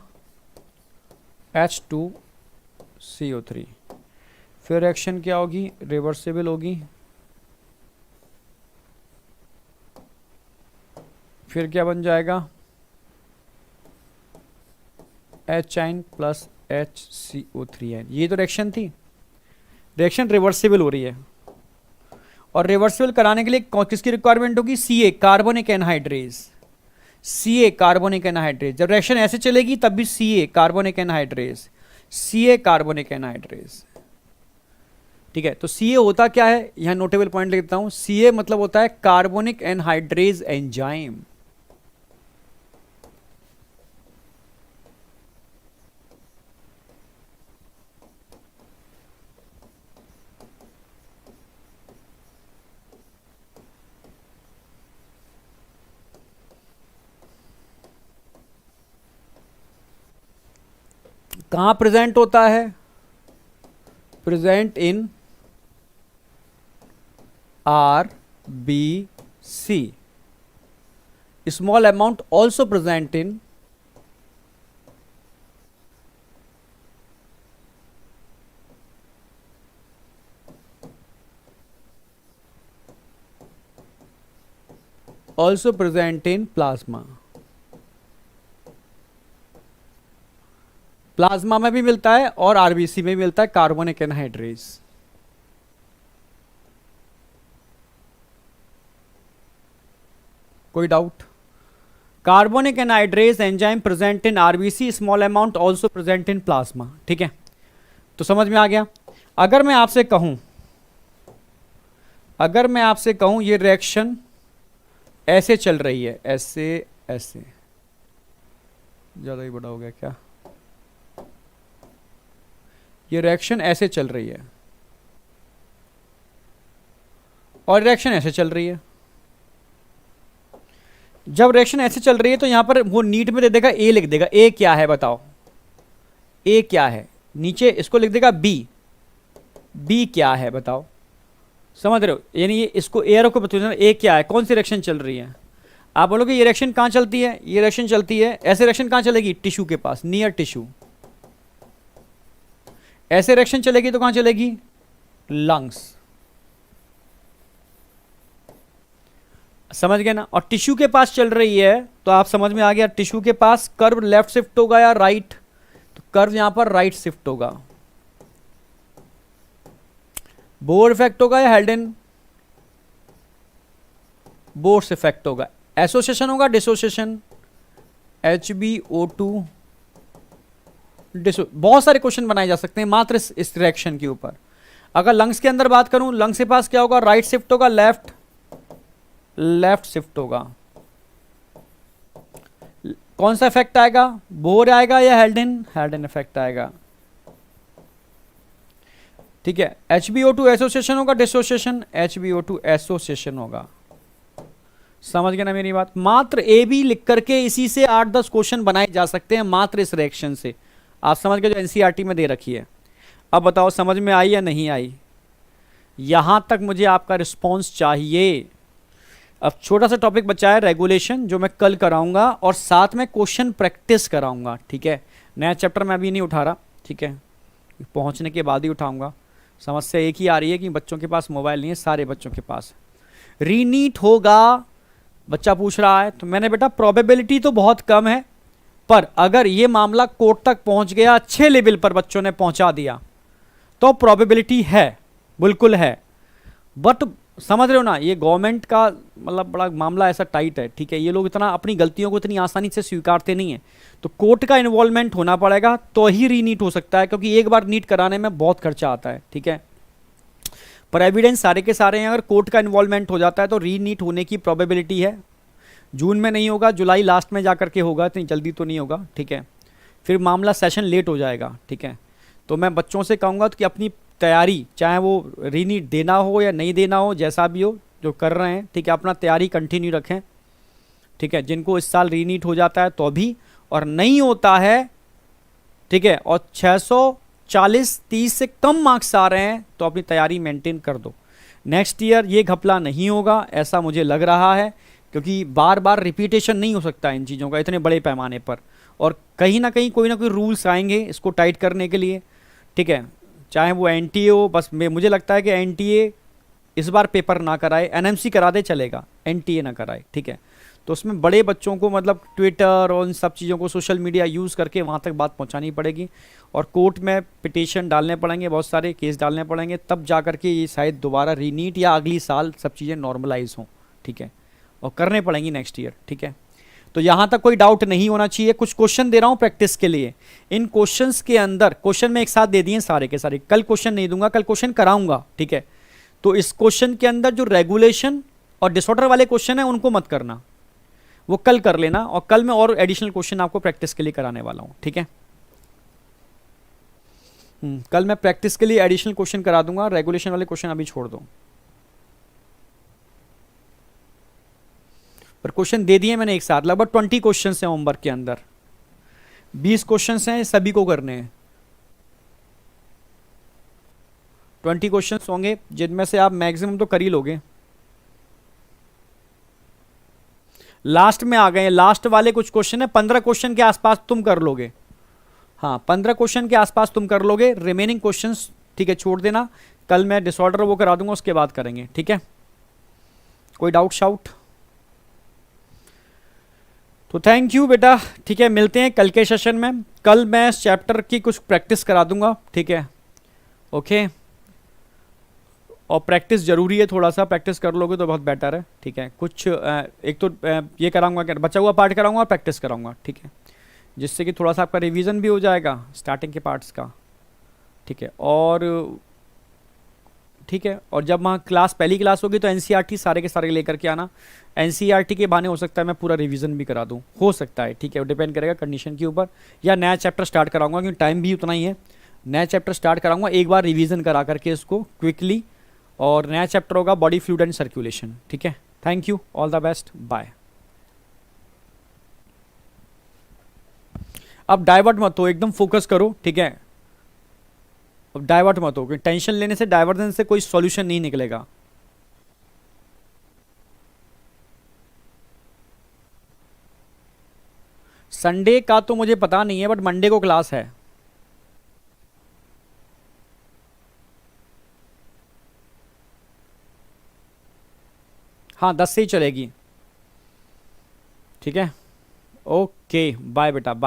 H2CO3। फिर रिएक्शन क्या होगी? रिवर्सिबल होगी। फिर क्या बन जाएगा? HN plus HCO3N। ये तो रिएक्शन थी, रिएक्शन रिवर्सिबल हो रही है, और रिवर्सिबल कराने के लिए किसकी रिक्वायरमेंट होगी? Ca, carbonic anhydrase. Ca carbonic anhydrase. जब रिएक्शन ऐसे चलेगी तब भी Ca carbonic anhydrase, Ca carbonic anhydrase, ठीक है। तो Ca होता क्या है, यहां नोटेबल पॉइंट लिख देता हूं। Ca मतलब होता है कार्बोनिक एनहाइड्रेज एंजाइम। कहां प्रेजेंट होता है? Present in RBC। Small amount also present in plasma. Plasma में भी मिलता है और आरबीसी में भी मिलता है कार्बोनिक एनहाइड्रेज। कोई doubt? Carbonic anhydrase enzyme present in RBC, small amount also present in plasma, ठीक है। तो समझ में आ गया। अगर मैं आपसे कहूं ये रिएक्शन ऐसे चल रही है, ऐसे ऐसे, ज्यादा ही बड़ा हो गया क्या? ये रिएक्शन ऐसे चल रही है और रिएक्शन ऐसे चल रही है। जब रिएक्शन ऐसे चल रही है तो यहां पर वो नीट में दे देगा ए, लिख देगा। ए क्या है बताओ? ए क्या है? नीचे इसको लिख देगा बी। बी क्या है बताओ? समझ रहे हो? यानी ये इसको एयर को बता, ए क्या है, कौन सी रिएक्शन चल रही है। आप बोलोगे ये रिएक्शन कहां चलती है? ये रिएक्शन चलती है ऐसे। रिएक्शन कहां चलेगी? टिश्यू के पास, नियर टिश्यू। ऐसे रिएक्शन चलेगी तो कहां चलेगी? लंग्स। समझ गए ना? और टिश्यू के पास चल रही है तो आप समझ में आ गया, टिश्यू के पास कर्व लेफ्ट शिफ्ट होगा या राइट? तो कर्व यहां पर राइट शिफ्ट होगा। बोर इफेक्ट होगा या हेल्डन बोर्स इफेक्ट होगा? एसोसिएशन होगा, डिसोसिएशन? HbO2 बहुत सारे क्वेश्चन बनाए जा सकते हैं मात्र इस रिएक्शन के ऊपर। अगर लंग्स के अंदर बात करूं, लंग्स के पास क्या होगा? राइट शिफ्ट होगा, लेफ्ट शिफ्ट होगा। कौन सा इफेक्ट आएगा? बोर आएगा या हेल्डन इफेक्ट आएगा, ठीक है। HbO2 एसोसिएशन होगा, डिसोसिएशन? HbO2 एसोसिएशन होगा। समझ गए ना मेरी बात? मात्र ए बी लिख करके इसी से 8-10 क्वेश्चन बनाए जा सकते हैं मात्र इस रिएक्शन से। आप समझ गए जो एनसीईआरटी में दे रखी है। अब बताओ समझ में आई या नहीं आई? यहां तक मुझे आपका रिस्पॉन्स चाहिए। अब छोटा सा टॉपिक बचा है रेगुलेशन, जो मैं कल कराऊंगा और साथ में क्वेश्चन प्रैक्टिस कराऊंगा, ठीक है। नया चैप्टर मैं अभी नहीं उठा रहा, ठीक है, पहुंचने के बाद ही उठाऊंगा। समस्या एक ही आ रही है कि बच्चों के पास मोबाइल नहीं है, सारे बच्चों के पास। रीनीट होगा, बच्चा पूछ रहा है। तो मैंने बेटा प्रोबेबिलिटी तो बहुत कम है, पर अगर ये मामला कोर्ट तक पहुंच गया, अच्छे लेवल पर बच्चों ने पहुंचा दिया, तो प्रोबेबिलिटी है, बिल्कुल है। बट समझ रहे हो ना, ये गवर्नमेंट का मतलब बड़ा मामला ऐसा टाइट है, ठीक है। ये लोग इतना अपनी गलतियों को इतनी आसानी से स्वीकारते नहीं है, तो कोर्ट का इन्वॉल्वमेंट होना पड़ेगा तो ही रीनीट हो सकता है, क्योंकि एक बार नीट कराने में बहुत खर्चा आता है, ठीक है। पर एविडेंस सारे के सारे हैं, अगर कोर्ट का इन्वॉल्वमेंट हो जाता है तो रीनीट होने की प्रोबेबिलिटी है। जून में नहीं होगा, जुलाई लास्ट में जाकर के होगा, इतनी जल्दी तो नहीं होगा, ठीक है। फिर मामला सेशन लेट हो जाएगा, ठीक है। तो मैं बच्चों से कहूँगा कि अपनी तैयारी, चाहे वो रीनीट देना हो या नहीं देना हो, जैसा भी हो जो कर रहे हैं, ठीक है, अपना तैयारी कंटिन्यू रखें, ठीक है। जिनको इस साल रीनीट हो जाता है तो भी, और नहीं होता है, ठीक है, और 640-30 से कम मार्क्स आ रहे हैं, तो अपनी तैयारी मेंटेन कर दो। नेक्स्ट ईयर ये घपला नहीं होगा, ऐसा मुझे लग रहा है, क्योंकि बार बार रिपीटेशन नहीं हो सकता इन चीज़ों का इतने बड़े पैमाने पर, और कहीं ना कहीं कोई ना कोई रूल्स आएंगे इसको टाइट करने के लिए, ठीक है। चाहे वो एनटीए हो, बस मुझे लगता है कि एनटीए इस बार पेपर ना कराए, एनएमसी करा दे चलेगा, एनटीए ना कराए, ठीक है। तो उसमें बड़े बच्चों को मतलब ट्विटर और इन सब चीज़ों को, सोशल मीडिया यूज़ करके वहाँ तक बात पहुँचानी पड़ेगी, और कोर्ट में पिटीशन डालने पड़ेंगे, बहुत सारे केस डालने पड़ेंगे, तब जा कर के ये शायद दोबारा रीनीट या अगली साल सब चीज़ें नॉर्मलाइज हों, ठीक है, और करने पड़ेंगी नेक्स्ट ईयर, ठीक है। तो यहाँ तक कोई डाउट नहीं होना चाहिए। कुछ क्वेश्चन दे रहा हूँ प्रैक्टिस के लिए, इन क्वेश्चंस के अंदर क्वेश्चन में एक साथ दे दिए सारे के सारे, कल क्वेश्चन नहीं दूंगा, कल क्वेश्चन कराऊंगा, ठीक है। तो इस क्वेश्चन के अंदर जो रेगुलेशन और डिसऑर्डर वाले क्वेश्चन है उनको मत करना, वो कल कर लेना, और कल मैं और एडिशनल क्वेश्चन आपको प्रैक्टिस के लिए कराने वाला हूँ, ठीक है। कल मैं प्रैक्टिस के लिए एडिशनल क्वेश्चन करा दूंगा, रेगुलेशन वाले क्वेश्चन अभी छोड़ दो। पर क्वेश्चन दे दिए मैंने एक साथ, लगभग 20 क्वेश्चन हैं होमवर्क के अंदर, 20 क्वेश्चन हैं, सभी को करने हैं। 20 क्वेश्चन होंगे जिनमें से आप मैक्सिमम तो कर ही लोगे। लास्ट में आ गए, लास्ट वाले कुछ क्वेश्चन है, 15 क्वेश्चन के आसपास तुम कर लोगे, हाँ 15 क्वेश्चन के आसपास तुम कर लोगे, रिमेनिंग क्वेश्चंस ठीक है छोड़ देना, कल मैं डिसऑर्डर वो करा दूंगा, उसके बाद करेंगे, ठीक है। कोई डाउट शाउट? तो थैंक यू बेटा, ठीक है, मिलते हैं कल के सेशन में। कल मैं इस चैप्टर की कुछ प्रैक्टिस करा दूंगा, ठीक है, ओके। और प्रैक्टिस जरूरी है, थोड़ा सा प्रैक्टिस कर लोगे तो बहुत बेटर है, ठीक है। कुछ एक तो ये कराऊंगा, क्या बचा हुआ पार्ट कराऊंगा और प्रैक्टिस कराऊंगा, ठीक है, जिससे कि थोड़ा सा आपका रिवीजन भी हो जाएगा स्टार्टिंग के पार्ट्स का, ठीक है। और ठीक है, और जब वहाँ क्लास पहली क्लास होगी तो एनसीईआरटी सारे के सारे लेकर के आना, एनसीईआरटी के बहाने हो सकता है मैं पूरा रिवीजन भी करा दूँ, हो सकता है, ठीक है, वो डिपेंड करेगा कंडीशन के ऊपर, या नया चैप्टर स्टार्ट कराऊंगा क्योंकि टाइम भी उतना ही है, नया चैप्टर स्टार्ट कराऊंगा, एक बार रिवीजन करा करके इसको क्विकली, और नया चैप्टर होगा बॉडी फ्लूइड एंड सर्कुलेशन, ठीक है। Thank you, all the best, bye. अब डाइवर्ट मत हो, एकदम फोकस करो, ठीक है। अब डाइवर्ट मत हो, क्योंकि टेंशन लेने से, डाइवर्जन से कोई सॉल्यूशन नहीं निकलेगा। संडे का तो मुझे पता नहीं है, बट मंडे को क्लास है। हाँ 10 से ही चलेगी, ठीक है। ओके बाय बेटा, बाय।